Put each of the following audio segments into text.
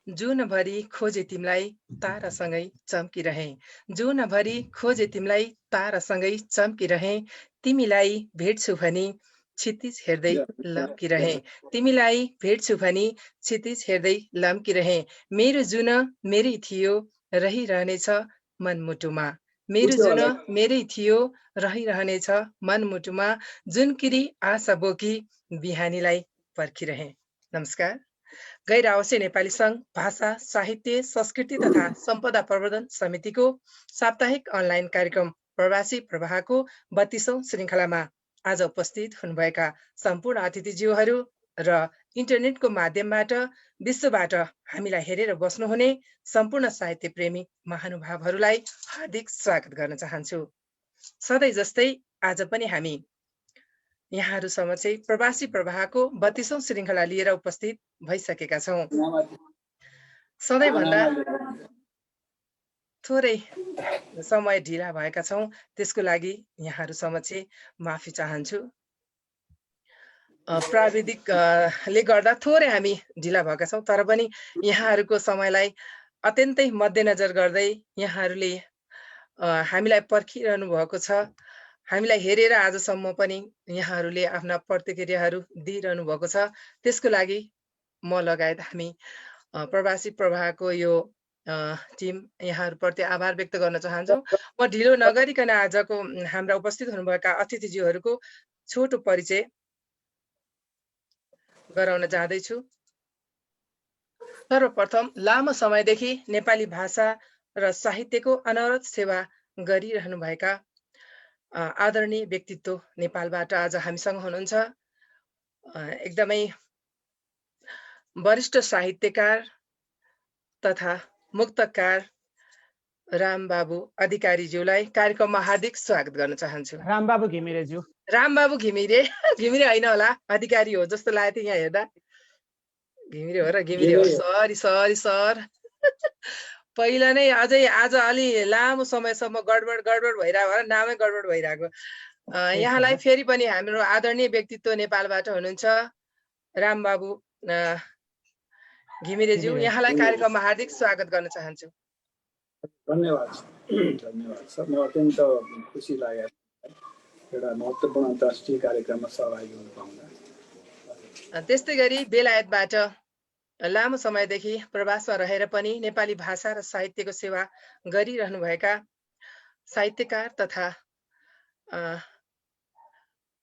जुनभरि खोजे तिमीलाई तारासँगै चम्किरहे। जुनभरि खोजे तिमीलाई तारासँगै चम्किरहे। तिमीलाई भेट्छु भनी क्षितिज हेर्दै लम्किरहे। तिमीलाई भेट्छु भनी क्षितिज हेर्दै लम्किरहे। मेरो जुन मेरै थियो रहिरहनेछ मनमुटुमा। मेरो जुन मेरै थियो रहिरहनेछ मनमुटुमा। जुनकिरी आशा बोकी बिहानीलाई पर्खिरहे। नमस्कार। गैर आवासीय नेपाली संघ भाषा साहित्य संस्कृति तथा सम्पदा प्रवर्धन समितिको साप्ताहिक अनलाइन कार्यक्रम प्रवासी प्रवाहको 32औं श्रृङ्खलामा आज उपस्थित हुनुभएका सम्पूर्ण अतिथिज्यूहरू र इन्टरनेटको माध्यमबाट विश्वबाट हामीलाई हेरेर बस्नुहुने सम्पूर्ण साहित्य प्रेमी महानुभावहरूलाई हार्दिक स्वागत गर्न चाहन्छु। सधैँ जस्तै आज पनि हामी यहाँहरू समक्ष प्रवासी प्रवाहको 32औं श्रृङ्खला लिएर उपस्थित भइसकेका छौँ। सधैँभन्दा थोरै समय ढिला भएका छौँ, त्यसको लागि यहाँहरू समक्ष माफी चाहन्छु। प्राविधिकले गर्दा थोरै हामी ढिला भएका छौँ, तर पनि यहाँहरूको समयलाई अत्यन्तै मध्यनजर गर्दै यहाँहरूले हामीलाई पर्खिरहनु भएको छ। हामीलाई हेरेर आजसम्म पनि यहाँहरूले आफ्ना प्रतिक्रियाहरू दिइरहनु भएको छ। त्यसको लागि म लगायत हामी प्रवासी प्रवाहको यो टिम यहाँहरूप्रति आभार व्यक्त गर्न चाहन्छौँ। म ढिलो नगरिकन आजको हाम्रा उपस्थित हुनुभएका अतिथिज्यूहरूको छोटो परिचय गराउन जाँदैछु। सर्वप्रथम लामो समयदेखि नेपाली भाषा र साहित्यको अनवरत सेवा गरिरहनुभएका आदरणीय व्यक्तित्व नेपालबाट आज हामीसँग हुनुहुन्छ। एकदमै वरिष्ठ साहित्यकार तथा मुक्तकार रामबाबु अधिकारीज्यूलाई कार्यक्रममा हार्दिक स्वागत गर्न चाहन्छु। रामबाबु घिमिरेज्यू। रामबाबु घिमिरे, घिमिरे होइन होला, अधिकारी हो जस्तो लागेको थियो यहाँ हेर्दा। घिमिरे हो र घिमिरे हो। Sorry sorry sir. पहिला नै अझै आज अलि लामो समयसम्म गडबड भइरहेको र नामै गडबड भइरहेको। यहाँलाई फेरि पनि हाम्रो आदरणीय व्यक्तित्व नेपालबाट हुनुहुन्छ रामबाबु घिमिरेज्यू, यहाँलाई कार्यक्रममा हार्दिक स्वागत गर्न चाहन्छु। धन्यवाद धन्यवाद सर। म अत्यन्त खुसी लाग्यो एउटा महत्त्वपूर्ण अन्तर्राष्ट्रिय कार्यक्रममा सहभागी हुन पाउँदा। त्यस्तै गरी बेलायतबाट लामो समयदेखि प्रवासमा रहेर पनि नेपाली भाषा र साहित्यको सेवा गरिरहनुभएका साहित्यकार तथा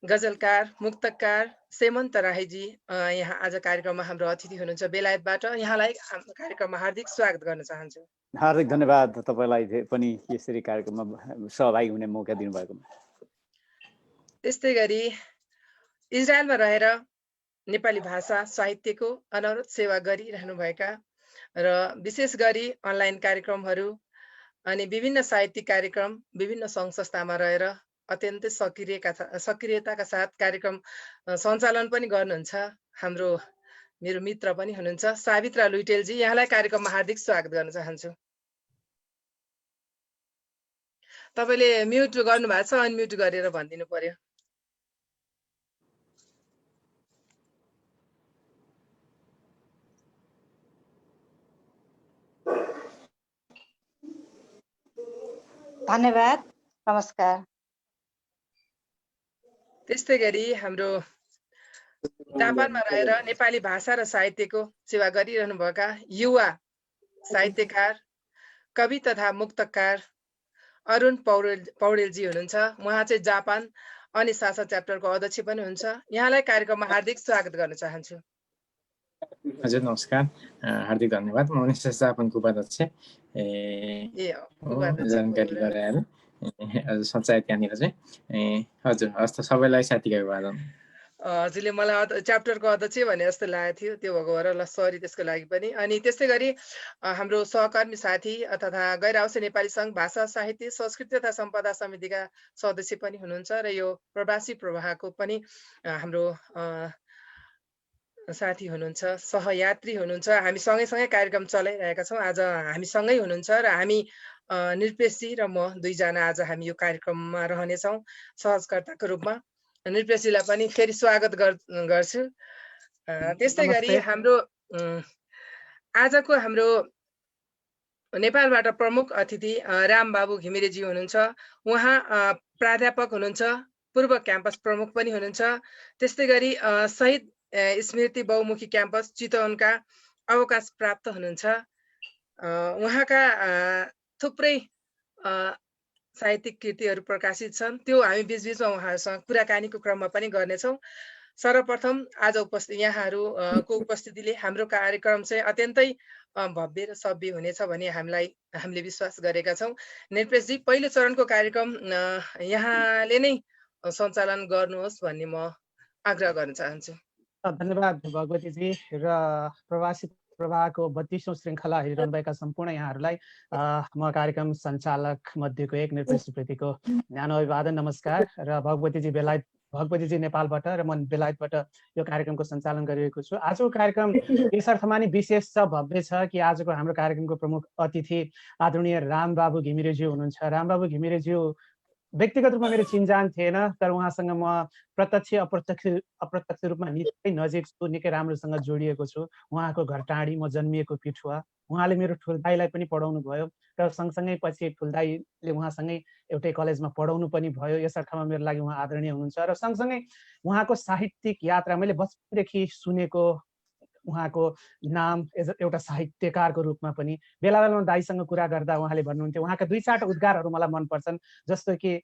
गजलकार मुक्तकार सेमन्त राईजी यहाँ आज कार्यक्रममा हाम्रो अतिथि हुनुहुन्छ बेलायतबाट। यहाँलाई कार्यक्रममा हार्दिक स्वागत गर्न चाहन्छु। हार्दिक धन्यवाद तपाईलाई पनि यसरी कार्यक्रममा सहभागी हुने मौका दिनुभएकोमा। त्यस्तै गरी इजरायलमा रहेर नेपाली भाषा साहित्यको अनवरत सेवा गरिरहनुभएका र विशेष गरी अनलाइन कार्यक्रमहरू अनि विभिन्न साहित्यिक कार्यक्रम विभिन्न सङ्घ संस्थामा रहेर अत्यन्तै सक्रियताका साथ कार्यक्रम सञ्चालन पनि गर्नुहुन्छ हाम्रो मेरो मित्र पनि हुनुहुन्छ सावित्रा लुइटेलजी, यहाँलाई कार्यक्रममा हार्दिक स्वागत गर्न चाहन्छु। तपाईले म्युट गर्नु भएको छ, अनम्युट गरेर भनिदिनु पर्यो। धन्यवाद, नमस्कार। त्यस्तै गरी हाम्रो जापानमा रहेर नेपाली भाषा र साहित्यको सेवा गरिरहनुभएका युवा साहित्यकार कवि तथा मुक्तकार अरुण पौडेलजी हुनुहुन्छ। उहाँ चाहिँ जापान अनि सासा च्याप्टरको अध्यक्ष पनि हुन्छ। यहाँलाई कार्यक्रममा हार्दिक स्वागत गर्न चाहन्छु। हजुर नमस्कार, हार्दिक धन्यवाद। म जापानको उपाध्यक्ष जानकारी गराएर सञ्चायत त्यहाँनिर चाहिँ हजुर हस् त सबैलाई साथीको अभिवादन। हजुरले मलाई च्याप्टरको अध्यक्ष भने जस्तो लागेको थियो, त्यो भएको भएर ल सरी त्यसको लागि पनि। अनि त्यस्तै गरी हाम्रो सहकर्मी साथी तथा गैर आवासीय नेपाली संघ भाषा साहित्य संस्कृति तथा सम्पदा समितिका सदस्य पनि हुनुहुन्छ र यो प्रवासी प्रवाहको पनि हाम्रो साथी हुनुहुन्छ, सहयात्री हुनुहुन्छ। हामी सँगै कार्यक्रम चलाइरहेका छौँ। आज हामी सँगै हुनुहुन्छ र हामी निरपेशजी र म दुईजना आज हामी यो कार्यक्रममा रहनेछौँ सहजकर्ताको रूपमा। नृपेशजीलाई पनि फेरि स्वागत गर्छु। त्यस्तै गरी हाम्रो आजको हाम्रो नेपालबाट प्रमुख अतिथि रामबाबु घिमिरेजी हुनुहुन्छ। उहाँ प्राध्यापक हुनुहुन्छ, पूर्व क्याम्पस प्रमुख पनि हुनुहुन्छ। त्यस्तै गरी शहीद स्मृति बहुमुखी क्याम्पस चितवनका अवकाश प्राप्त हुनुहुन्छ। उहाँका थुप्रै साहित्यिक कृतिहरू प्रकाशित छन्, त्यो हामी बीचबीचमा उहाँहरूसँग कुराकानीको क्रममा पनि गर्नेछौँ। सर्वप्रथम आज यहाँहरूको उपस्थितिले हाम्रो कार्यक्रम चाहिँ अत्यन्तै भव्य र सभ्य हुनेछ भन्ने हामीले विश्वास गरेका छौँ। नृपेशजी, पहिलो चरणको कार्यक्रम यहाँले नै सञ्चालन गर्नुहोस् भन्ने म आग्रह गर्न चाहन्छु। धन्यवाद भगवतीजी र प्रवासी प्रवाहको 32औं श्रृङ्खला हेरिरहनुभएका सम्पूर्ण यहाँहरूलाई म कार्यक्रम सञ्चालक मध्येको एक नृपेश सुवेदीको न्यानो अभिवादन, नमस्कार। र भगवतीजी नेपालबाट र म बेलायतबाट यो कार्यक्रमको सञ्चालन गरिरहेको छु। आजको कार्यक्रम यस अर्थमा नि विशेष छ, भव्य छ कि आजको हाम्रो कार्यक्रमको प्रमुख अतिथि आदरणीय रामबाबु घिमिरेज्यू हुनुहुन्छ। रामबाबु घिमिरेज्यू व्यक्तिगत रूपमा मेरो चिन्जान थिएन, तर उहाँसँग म प्रत्यक्ष अप्रत्यक्ष रूपमा निकै नजिक छु, निकै राम्रोसँग जोडिएको छु। उहाँको घर टाढी, म जन्मिएको पिठुवा। उहाँले मेरो ठुल्दाईलाई पनि पढाउनु भयो र सँगसँगै पछि ठुल्दाईले उहाँसँगै एउटै कलेजमा पढाउनु पनि भयो। यस अर्थमा मेरो लागि उहाँ आदरणीय हुनुहुन्छ। र सँगसँगै उहाँको साहित्यिक यात्रा मैले बचपनदेखि सुनेको, उहाँको नाम एउटा साहित्यकारको रूपमा पनि बेला बेलामा दाइसँग कुरा गर्दा उहाँले भन्नुहुन्थ्यो, उहाँका 2-4 उद्गारहरू मलाई मनपर्छन्, जस्तो कि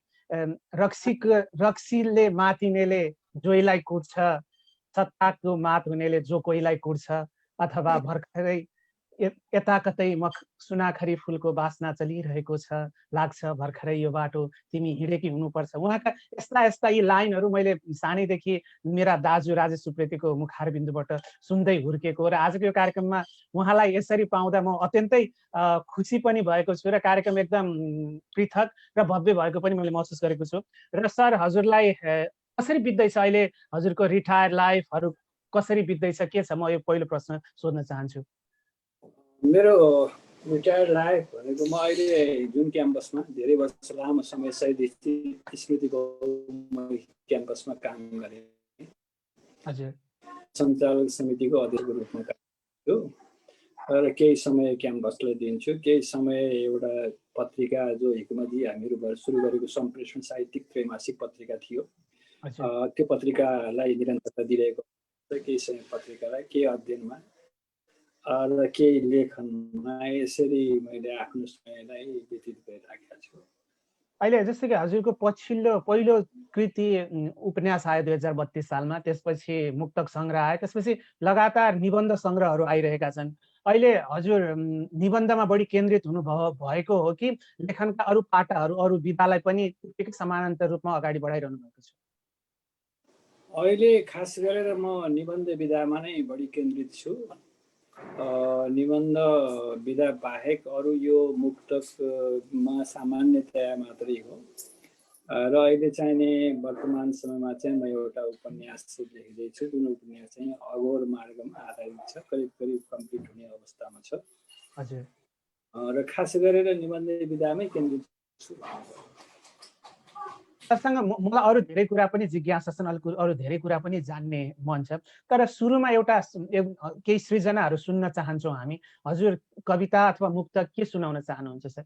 रक्सीले मातिनेले जोइलाई कुट्छ, सत्ताको मात हुनेले जो कोहीलाई कुट्छ, अथवा भर्खरै यता कतै सुनाखरी फुलको बास्ना चलिरहेको छ, लाग्छ भर्खरै यो बाटो तिमी हिँडेकी हुनुपर्छ। उहाँका यस्ता यी लाइनहरू मैले सानैदेखि मेरा दाजु राजेश सुप्रेतीको मुखारबिन्दुबाट सुन्दै हुर्केको र आजको यो कार्यक्रममा उहाँलाई यसरी पाउँदा म अत्यन्तै खुसी पनि भएको छु र कार्यक्रम एकदम पृथक र भव्य भएको पनि मैले महसुस गरेको छु। र सर, हजुरलाई कसरी बित्दैछ अहिले, हजुरको रिटायर लाइफहरू कसरी बित्दैछ, के छ? म यो पहिलो प्रश्न सोध्न चाहन्छु। मेरो रिटायर्ड लाइफ भनेको म अहिले जुन क्याम्पसमा धेरै वर्ष लामो समय शहीद स्मृति बहुमुखी क्याम्पसमा काम गरेँ, हजुर, सञ्चालक समितिको अध्यक्षको रूपमा काम गर्छु र केही समय क्याम्पसलाई दिन्छु, केही समय एउटा पत्रिका जो हिक्मती हामीहरू सुरु गरेको सम्प्रेषण साहित्यिक त्रैमासिक पत्रिका थियो, त्यो पत्रिकालाई निरन्तरता दिइरहेको, केही समय पत्रिकालाई, केही अध्ययनमा र केही लेखनमा, यसरी मैले आफ्नो समयलाई व्यतीत गरिराखेको छु। अहिले जस्तो कि हजुरको पहिलो कृति उपन्यास आयो 2032 सालमा, त्यसपछि मुक्तक सङ्ग्रह आयो, त्यसपछि लगातार निबन्ध सङ्ग्रहहरू आइरहेका छन्। अहिले हजुर निबन्धमा बढी केन्द्रित भएको हो कि लेखनका अरू पाटाहरू, अरू विधालाई पनि समानान्तर रूपमा अगाडि बढाइरहनु भएको छ? अहिले खास गरेर म निबन्ध विधामा नै बढी केन्द्रित छु। निबन्ध विधा बाहेक अरू यो मुक्तकमा सामान्यतया मात्रै हो। र अहिले चाहिने वर्तमान समयमा चाहिँ म एउटा उपन्यास लेख्दैछु, जुन उपन्यास चाहिँ अघोर मार्गमा आधारित छ, करिब कम्प्लिट हुने अवस्थामा छ। हजुर। र खास गरेर निबन्ध विधामै केन्द्रित छु। सरसँग मलाई अरू धेरै कुरा पनि जिज्ञासा छन्, अरू धेरै कुरा पनि जान्ने मन छ, तर सुरुमा एउटा केही सृजनाहरू सुन्न चाहन्छौँ हामी। हजुर कविता अथवा मुक्तक के सुनाउन चाहनुहुन्छ सर,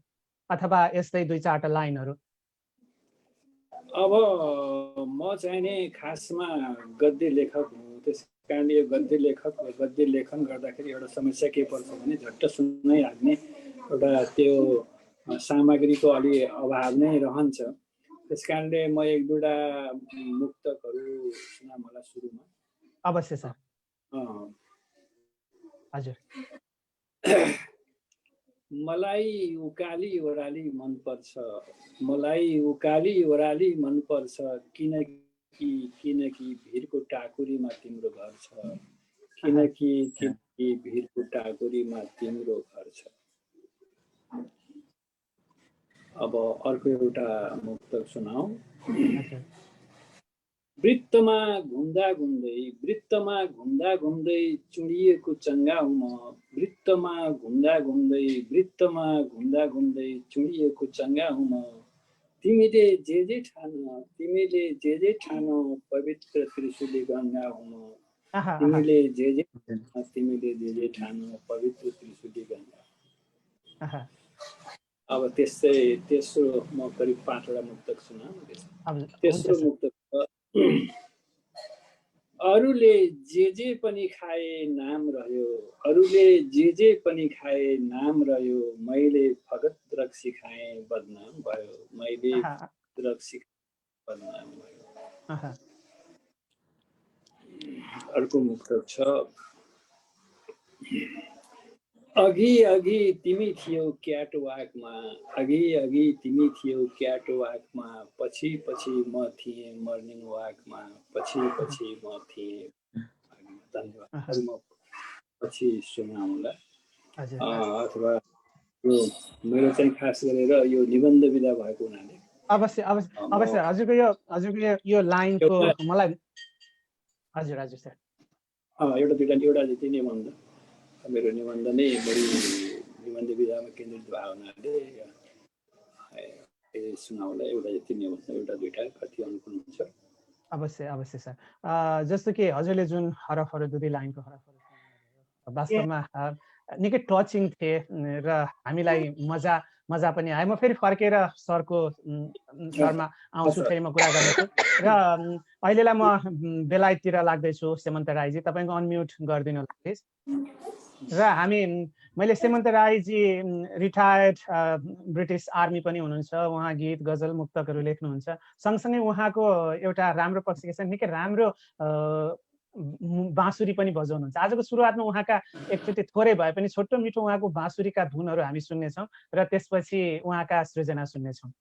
अथवा यस्तै 2-4 लाइनहरू? अब म चाहिँ नि खासमा गद्य लेखक हुँ, त्यस कारणले यो गद्य लेखन गर्दाखेरि एउटा समस्या के पर्छ भने झट्ट सुन्नै हाल्ने एउटा त्यो सामग्रीको अलि अभाव नै रहन्छ। त्यस कारणले म 1-2 मुक्तकहरू सुनाउँला सुरुमा। अवश्य सर। हजुर। मलाई उकाली ओह्राली मनपर्छ, मलाई उकाली ओह्राली मनपर्छ, किनकि भिरको टाकुरीमा तिम्रो घर छ, किनकि भिरको टाकुरीमा तिम्रो घर छ। अब अर्को एउटा मुक्तक सुनाऊ। वृत्तमा घुम्दा घुम्दै चुडिएको चङ्गा हुँ म, वृत्तमा घुम्दा घुम्दै चुडिएको चङ्गा हुँ म, तिमीले जे ठान पवित्र त्रिशूली गङ्गा हुन तिमीले जे ठान पवित्र त्रिशूली गङ्गा। अब तेस्रो म करिब 5 वटा मुक्तक सुनाउँदैछु। तेस्रो मुक्तक अरूले जे पनि खाए नाम रह्यो, अरूले जे पनि खाए नाम रह्यो, मैले भगत रक्सी खाएँ बदनाम भयो, मैले रक्सी बदनाम भयो। अर्को मुक्तक छ अघि तिमी थियौ क्याटवाकमा, अघि तिमी थियौ क्याटवाकमा, पछि म थिएँ मर्निङ वाकमा, पछि म थिएँ। धन्यवाद। म पछि सुनाउँला अथवा यो मेरो चाहिँ खास गरेर यो निबन्ध विधा भएको हुनाले अवश्य हजुरको यो लाइनको मलाई हजुर सर एउटा जति निबन्ध मेरो निबन्ध नै बढी निबन्ध विधामा केन्द्रित भएको हुनाले सुनाउला एउटा जति निबन्ध एउटा दुईटा कति अनुकूल हुन्छ। अवश्य सर। जस्तो कि हजुरले जुन हरफहरू दुई लाइनको हरफहरू वास्तवमा निकै टचिङ थिए र हामीलाई मजा पनि आयो। म फेरि फर्केर सरमा आउँछु, फेरि म कुरा गर्नेछु। र अहिलेलाई म बेलायततिर लाग्दैछु। सेमन्त राईजी तपाईँको अनम्युट गरिदिनु होला प्लिज। र मैले सेमन्त राईजी रिटायर्ड ब्रिटिस आर्मी पनि हुनुहुन्छ। उहाँ गीत गजल मुक्तकहरू लेख्नुहुन्छ। सँगसँगै उहाँको एउटा राम्रो पक्ष के छ, निकै राम्रो बाँसुरी पनि बजाउनुहुन्छ। आजको सुरुवातमा उहाँका एकचोटि थोरै भए पनि छोटो मिठो उहाँको बाँसुरीका धुनहरू हामी सुन्नेछौँ र त्यसपछि उहाँका सृजना सुन्नेछौँ।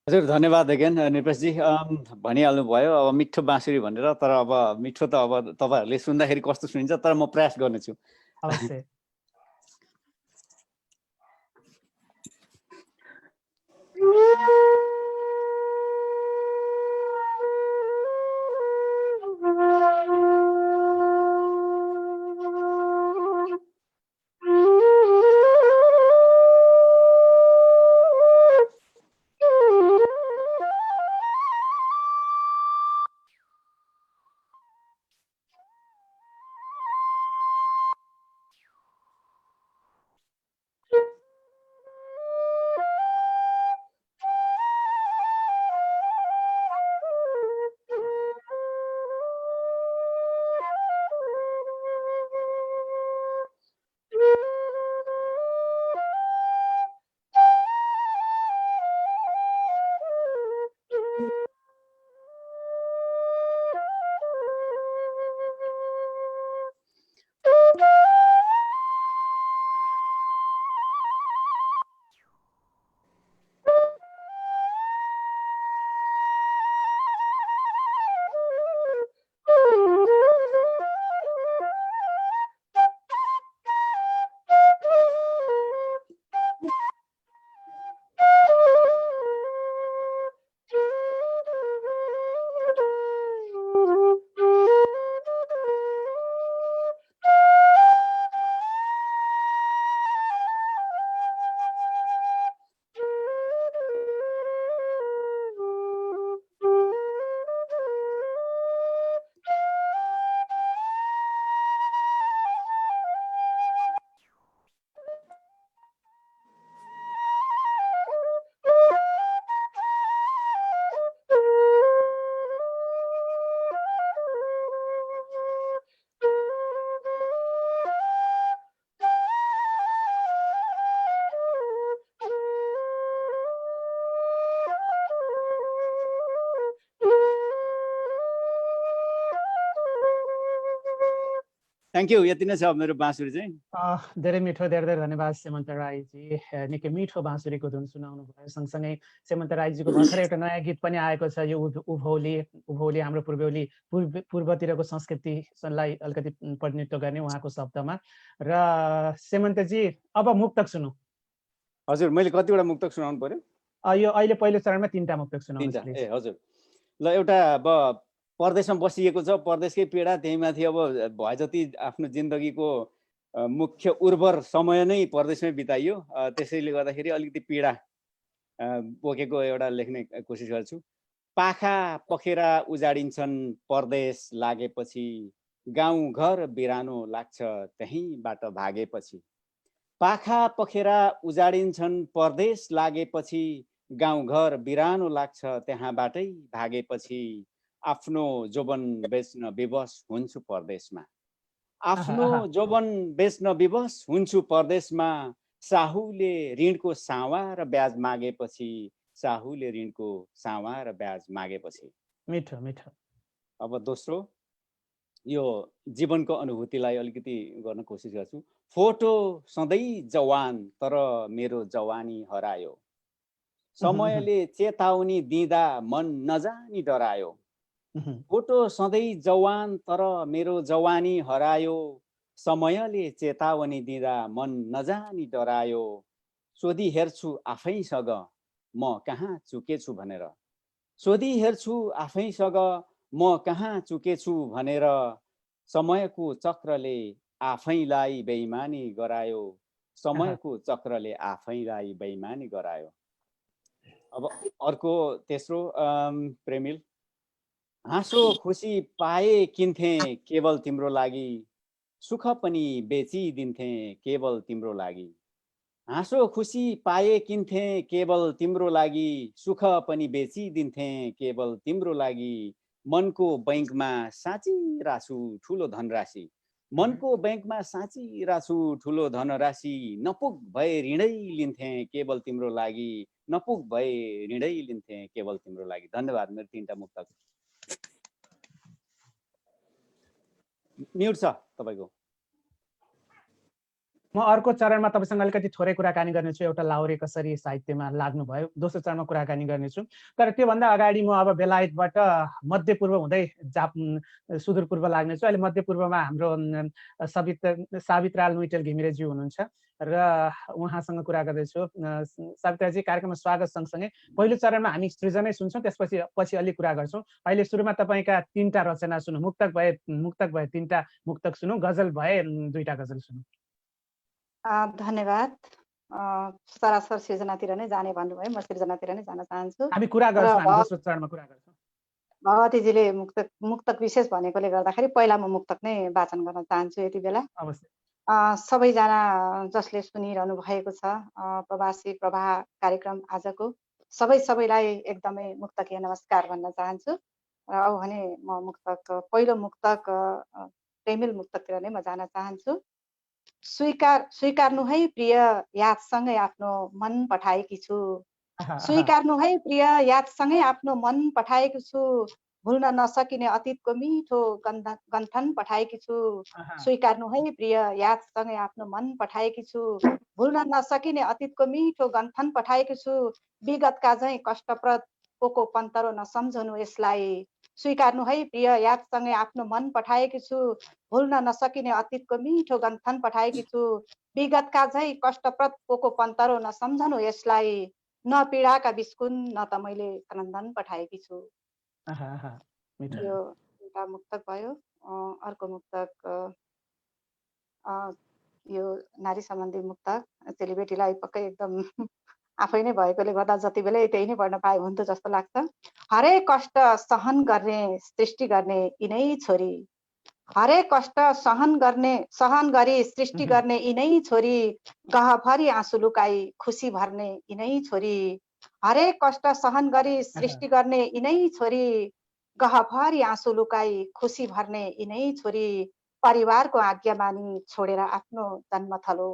हजुर धन्यवाद अगेन निरपेशजी। भनिहाल्नु भयो अब मिठो बाँसुरी भनेर, तर अब मिठो त अब तपाईँहरूले सुन्दाखेरि कस्तो सुनिन्छ, तर म प्रयास गर्नेछु। अवश्य। Thank you. यति नै छ मेरो बाँसुरी चाहिँ। धेरै मिठो, धेरै धन्यवाद सेमन्त राईजी। निकै मिठो बाँसुरीको धुन सुनाउनु भयो। सँगसँगै सेमन्त राईजीको भर्खरै एउटा नयाँ गीत पनि आएको छ, यो उभौली हाम्रो पूर्वतिरको संस्कृतिलाई अलिकति प्रतिनिधित्व गर्ने उहाँको शब्दमा। र सेमन्तजी अब मुक्तक सुनौ। हजुर मैले कतिवटा मुक्तक सुनाउनु पर्यो? यो अहिले पहिलो चरणमा 3टा मुक्तक सुनाउनुहोस् प्लिज। ए हजुर ल। एउटा अब परदेशमा बसिएको छ, परदेशकै पीडा, त्यही माथि अब भए जति आफ्नो जिन्दगीको मुख्य उर्वर समय नै परदेशमै बिताइयो, त्यसैले गर्दाखेरि अलिकति पीडा बोकेको एउटा लेख्ने कोसिस गर्छु। पाखा पखेरा उजाडिन्छन् परदेश लागेपछि, गाउँ घर बिरानो लाग्छ त्यहीँबाट भागेपछि। पाखा पखेरा उजाडिन्छन् परदेश लागेपछि, गाउँ घर बिरानो लाग्छ त्यहाँबाटै भागेपछि। आफ्नो जोबन बेच्न विवश हुन्छु परदेशमा, आफ्नो जोबन बेच्न विवश हुन्छु परदेशमा। साहुले ऋणको सावा र ब्याज मागेपछि, साहुले ऋणको सावा र ब्याज मागेपछि। मिठो मिठो। अब दोस्रो, यो जीवनको अनुभूतिलाई अलिकति गर्न कोसिस गर्छु। फोटो सधैँ जवान तर मेरो जवानी हरायो, समयले चेतावनी दिँदा मन नजानी डरायो। फोटो सधैँ जवान तर मेरो जवानी हरायो, समयले चेतावनी दिँदा मन नजानी डरायो। सोधी हेर्छु आफैसँग म कहाँ चुकेछु भनेर, सोधी हेर्छु आफैसँग म कहाँ चुकेछु भनेर। समयको चक्रले आफैलाई बेइमानी गरायो, समयको चक्रले आफैलाई बेइमानी गरायो। अब अर्को तेस्रो, प्रेमिल। हाँसो खुसी पाए किन्थे केवल तिम्रो लागि, सुख पनि बेचिदिन्थे केवल तिम्रो लागि। हाँसो खुसी पाए किन्थे केवल तिम्रो लागि, सुख पनि बेचिदिन्थे केवल तिम्रो लागि। मनको बैंकमा साँचिराछु ठुलो धनराशि, मनको बैंकमा साँचिराछु ठुलो धनराशि। नपुग भए ऋणै लिन्थे केवल तिम्रो लागि, नपुग भए ऋणै लिन्थे केवल तिम्रो लागि। धन्यवाद। मेरो 3टा मुक्तक। म्युट छ तपाईको। म अर्को चरणमा तपाईसँग अलिकति थोरै कुराकानी गर्नेछु। एउटा लाहुरे कसरी साहित्यमा लाग्नुभयो, दोस्रो चरणमा कुराकानी गर्नेछु। तर त्योभन्दा अगाडि म अब बेलायतबाट मध्यपूर्व हुँदै सुदूरपूर्व लाग्नेछु। अहिले मध्यपूर्वमा हाम्रो सावित्राल मुइटेल घिमिरेज्यू हुनुहुन्छ र उहाँसँग कुरा गर्दैछु। सावित्राजी, कार्यक्रममा स्वागत। सँगसँगै पहिलो चरणमा हामी सृजनै सुन्छौँ, त्यसपछि अलि कुरा गर्छौँ। अहिले सुरुमा तपाईँका 3टा रचना सुनौँ। मुक्तक भए 3टा मुक्तक सुनौँ, गजल भए 2टा गजल सुनौँ। धन्यवाद। सरासर सृजनातिर नै जाने भन्नुभयो, म सृजनातिर नै जान चाहन्छु। हामी कुरा गर्छौँ, हामी दोस्रो चरणमा कुरा गर्छौँ। भगवतीजीले मुक्तक विशेष भनेकोले गर्दाखेरि पहिला म मुक्तक नै वाचन गर्न चाहन्छु यति बेला। अवश्य। सबैजना जसले सुनिरहनु भएको छ प्रवासी प्रवाह कार्यक्रम आजको, सबैलाई एकदमै मुक्तकीय नमस्कार भन्न चाहन्छु। र अब भने म पहिलो मुक्तक प्रेमिल मुक्तकतिर नै म जान चाहन्छु। स्वीकार्नु है प्रिय, यादसँगै आफ्नो मन पठाएकी छु। स्वीकार्नु है प्रिय, यादसँगै आफ्नो मन पठाएकी छु। भुल्न नसकिने अतीतको मिठो गन्थन पठाएकी छु। स्वीकार्नु है प्रिय, यादसँगै आफ्नो मन पठाएकी छु। भुल्न नसकिने अतीतको मिठो गन्थन पठाएकी छु। विगतका झैँ कष्टप्रद को पन्तरो नसम्झनु यसलाई। स्वीकार्नु है प्रिय, यादसँगै आफ्नो मन पठाएकी छु। भुल्न नसकिने अतीतको मिठो गन्थन पठाएकी छु। विगतका झैँ कष्टप्रद को पन्तरो नसम्झनु यसलाई। न पीडाका बिस्कुन न त मैले क्रन्दन पठाएकी छु। यो एउटा मुक्तक भयो। अर्को मुक्तक यो नारी सम्बन्धी मुक्तक। चेलीबेटीलाई पक्कै एकदम आफै नै भएकोले गर्दा जति बेलै त्यही नै पढ्न पाए हुन्थ्यो जस्तो लाग्छ। हरेक कष्ट सहन गर्ने सृष्टि गर्ने यिनै छोरी। हरेक कष्ट सहन गरी सृष्टि गर्ने यिनै छोरी। गहभरि आँसु लुकाई खुसी भर्ने यिनै छोरी। हरेक कष्ट सहन गरी सृष्टि गर्ने यिनै छोरी। गहभरि आँसु लुकाई खुसी भर्ने यिनै छोरी। परिवारको आज्ञा मानी छोडेर आफ्नो जन्मथलो।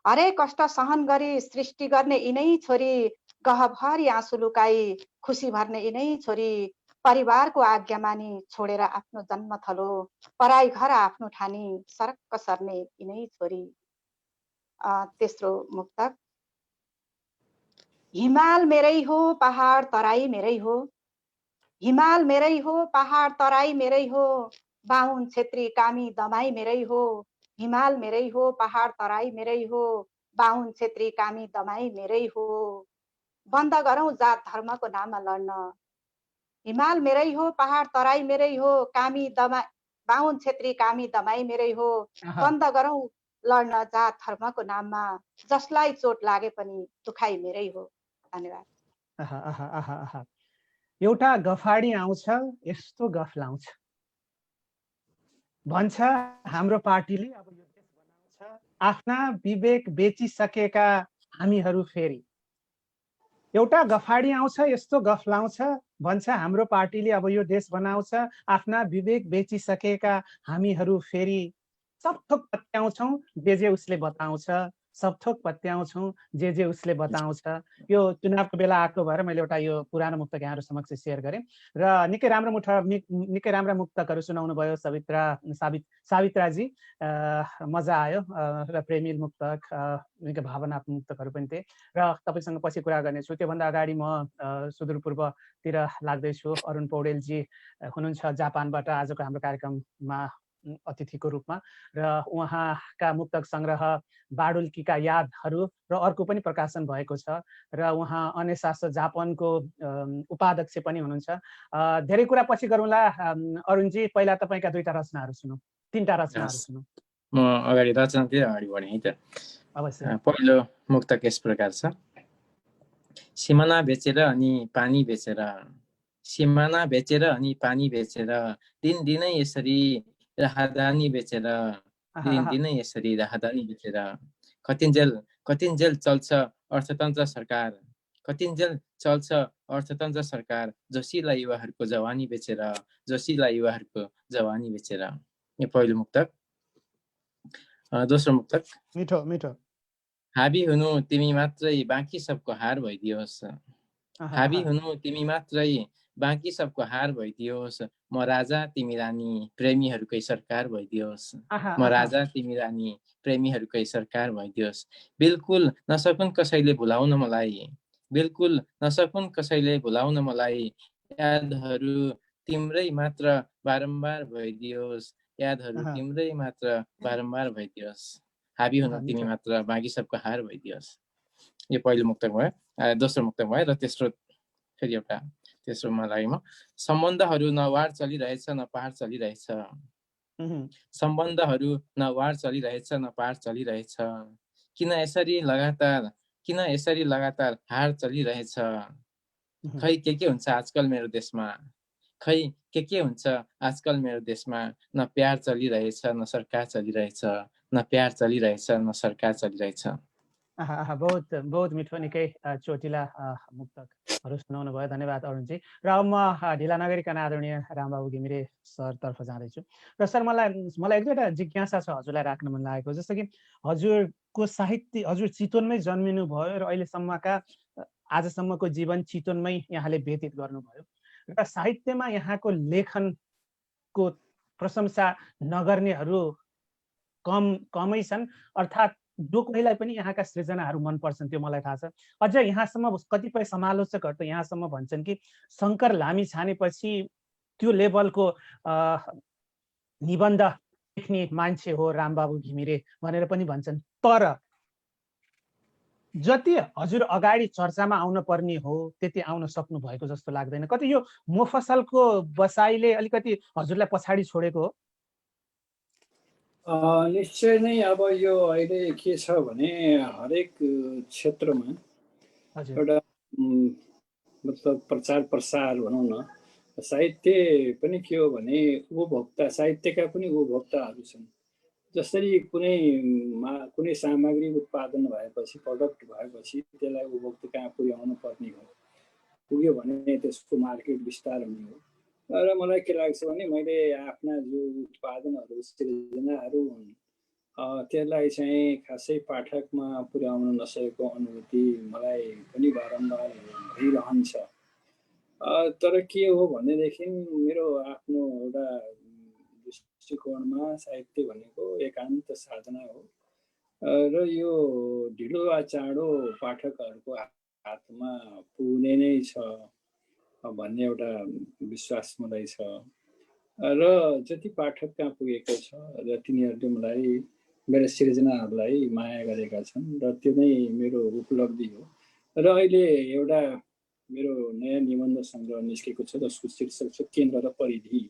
हरेक कष्ट सहन गरी सृष्टि गर्ने यिनै छोरी। गहभरि आँसु लुकाई खुसी भर्ने यिनै छोरी। परिवारको आज्ञा मानी छोडेर आफ्नो जन्मथलो। पराई घर आफ्नो ठानी सरक्क सर्ने यिनै छोरी। तेस्रो मुक्तक। हिमाल मेरै हो पहाड तराई मेरै हो। हिमाल मेरै हो पहाड तराई मेरै हो। बाहुन छेत्री कामी दमाई मेरै हो। हिमाल मेरै हो पहाड तराई मेरै हो। बाहुन छेत्री कामी दमाई मेरै हो। बन्द गरौँ जात धर्मको नाममा लड्न। हिमाल मेरै हो पहाड तराई मेरै हो। बाहुन छेत्री कामी दमाई मेरै हो। बन्द गरौँ लड्न जात धर्मको नाममा। जसलाई चोट लागे पनि दुखाइ मेरै हो। धन्यवाद। आहा आहा आहा आहा एउटा गफाडी आउँछ यस्तो गफ लाउँछ भन्छ हाम्रो पार्टीले अब यो देश बनाउँछ आफ्ना विवेक बेचिसकेका हामीहरू फेरि एउटा गफाडी आउँछ यस्तो गफ लाउँछ भन्छ हाम्रो पार्टीले अब यो देश बनाउँछ आफ्ना विवेक बेचिसकेका हामीहरू फेरि सब थोक पत्याउँछौँ जे उसले बताउँछ सब थोक पत्याउँछौँ जे उसले बताउँछ यो चुनावको बेला आएको भएर मैले एउटा यो पुरानो मुक्तक यहाँहरू समक्ष सेयर गरेँ र निकै राम्रा मुक्तकहरू सुनाउनु भयो सावित्राजी मजा आयो र प्रेमिल मुक्तक निकै भावनात्मक मुक्तकहरू पनि थिए र तपाईँसँग पछि कुरा गर्नेछु त्योभन्दा अगाडि म सुदूरपूर्वतिर लाग्दैछु अरुण पौडेलजी हुनुहुन्छ जापानबाट आजको हाम्रो कार्यक्रममा अतिथिको रूपमा र उहाँका मुक्तक सङ्ग्रह बाडुल्कीका यादहरू र अर्को पनि प्रकाशन भएको छ र उहाँ अनेसास जापानको उपाध्यक्ष पनि हुनुहुन्छ धेरै कुरा पछि गरौँला अरुणजी पहिला तपाईँका दुईटा रचनाहरू सुनौँ तीनटा रचनाहरू सुनौँ म अगाडि रचनातिर अगाडि बढेँ है त अवश्य पहिलो मुक्तक यस प्रकार छ सिमाना बेचेर अनि पानी बेचेर सिमाना बेचेर अनि पानी बेचेर दिनदिनै यसरी राहदानी बेचेर दिनदिनै यसरी राहदानी बेचेर कतिन्जेल चल्छ अर्थतन्त्र सरकार कतिन्जेल चल्छ अर्थतन्त्र सरकार जोशीलाई युवाहरूको जवानी बेचेर यो पहिलो मुक्तक दोस्रो मुक्तक मिठो मिठो हाबी हुनु तिमी मात्रै बाँकी सबको हार भइदियोस् हाबी हुनु तिमी मात्रै बाँकी सबको हार भइदियोस् म राजा तिमी रानी प्रेमीहरूकै सरकार भइदियोस् म राजा तिमी रानी प्रेमीहरूकै सरकार भइदियोस् बिल्कुल नसकुन् कसैले भुलाउन मलाई यादहरू तिम्रै मात्र बारम्बार भइदियोस् हाबी हुनु तिमी मात्र बाँकी सबको हार भइदियोस् यो पहिलो मुक्तक भयो दोस्रो मुक्तक भयो र तेस्रोमा लाग्यो म सम्बन्धहरू न वार चलिरहेछ न पार चलिरहेछ सम्बन्धहरू न वार चलिरहेछ न पार चलिरहेछ किन यसरी लगातार हार चलिरहेछ खै के हुन्छ आजकल मेरो देशमा न प्यार चलिरहेछ न सरकार चलिरहेछ बहुत बहुत मिठो निकै चोटिला मुक्तकहरू सुनाउनु भयो धन्यवाद अरुणजी र अब म ढिला नगरिकन आदरणीय रामबाबु घिमिरे सरतर्फ जाँदैछु र सर मलाई एक दुईवटा जिज्ञासा छ हजुरलाई राख्न मन लागेको जस्तो कि हजुरको साहित्य हजुर चितवनमै जन्मिनु भयो र आजसम्मको जीवन चितवनमै यहाँले व्यतीत गर्नुभयो र साहित्यमा यहाँको लेखनको प्रशंसा नगर्नेहरू कमै छन् अर्थात् जो कोहीलाई पनि यहाँका सृजनाहरू मन पर्छन् त्यो मलाई थाहा छ अझ यहाँसम्म कतिपय समालोचकहरू त यहाँसम्म भन्छन् कि शङ्कर लामी छानेपछि त्यो लेभलको निबन्ध लेख्ने मान्छे हो रामबाबु घिमिरे भनेर पनि भन्छन् तर जति हजुर अगाडि चर्चामा आउन पर्ने हो त्यति आउन सक्नु भएको जस्तो लाग्दैन कति यो मोफसलको बसाइले अलिकति हजुरलाई पछाडि छोडेको हो निश्चय नै अब यो अहिले के छ भने हरेक क्षेत्रमा एउटा मतलब प्रचार प्रसार भनौँ न साहित्य पनि के हो भने साहित्यका पनि उपभोक्ताहरू छन् जसरी कुनै सामग्री उत्पादन भएपछि प्रडक्ट भएपछि त्यसलाई उपभोक्ता कहाँ पुर्याउनु पर्ने हो पुग्यो भने त्यसको मार्केट विस्तार हुने हो र मलाई के लाग्छ भने मैले आफ्ना जो उत्पादनहरू सृजनाहरू हुन् त्यसलाई चाहिँ खासै पाठकमा पुर्याउन नसकेको अनुभूति मलाई पनि बारम्बार भइरहन्छ तर के हो भनेदेखि मेरो आफ्नो एउटा दृष्टिकोणमा साहित्य भनेको एकान्त साधना हो र यो ढिलो वा चाँडो पाठकहरूको हातमा पुग्ने नै छ भन्ने एउटा विश्वास मलाई छ र जति पाठक कहाँ पुगेको छ र तिनीहरूले मलाई मेरो सृजनाहरूलाई माया गरेका छन् र त्यो नै मेरो उपलब्धि हो र अहिले एउटा मेरो नयाँ निबन्ध सङ्ग्रह निस्केको छ जसको शीर्षक छ केन्द्र र परिधि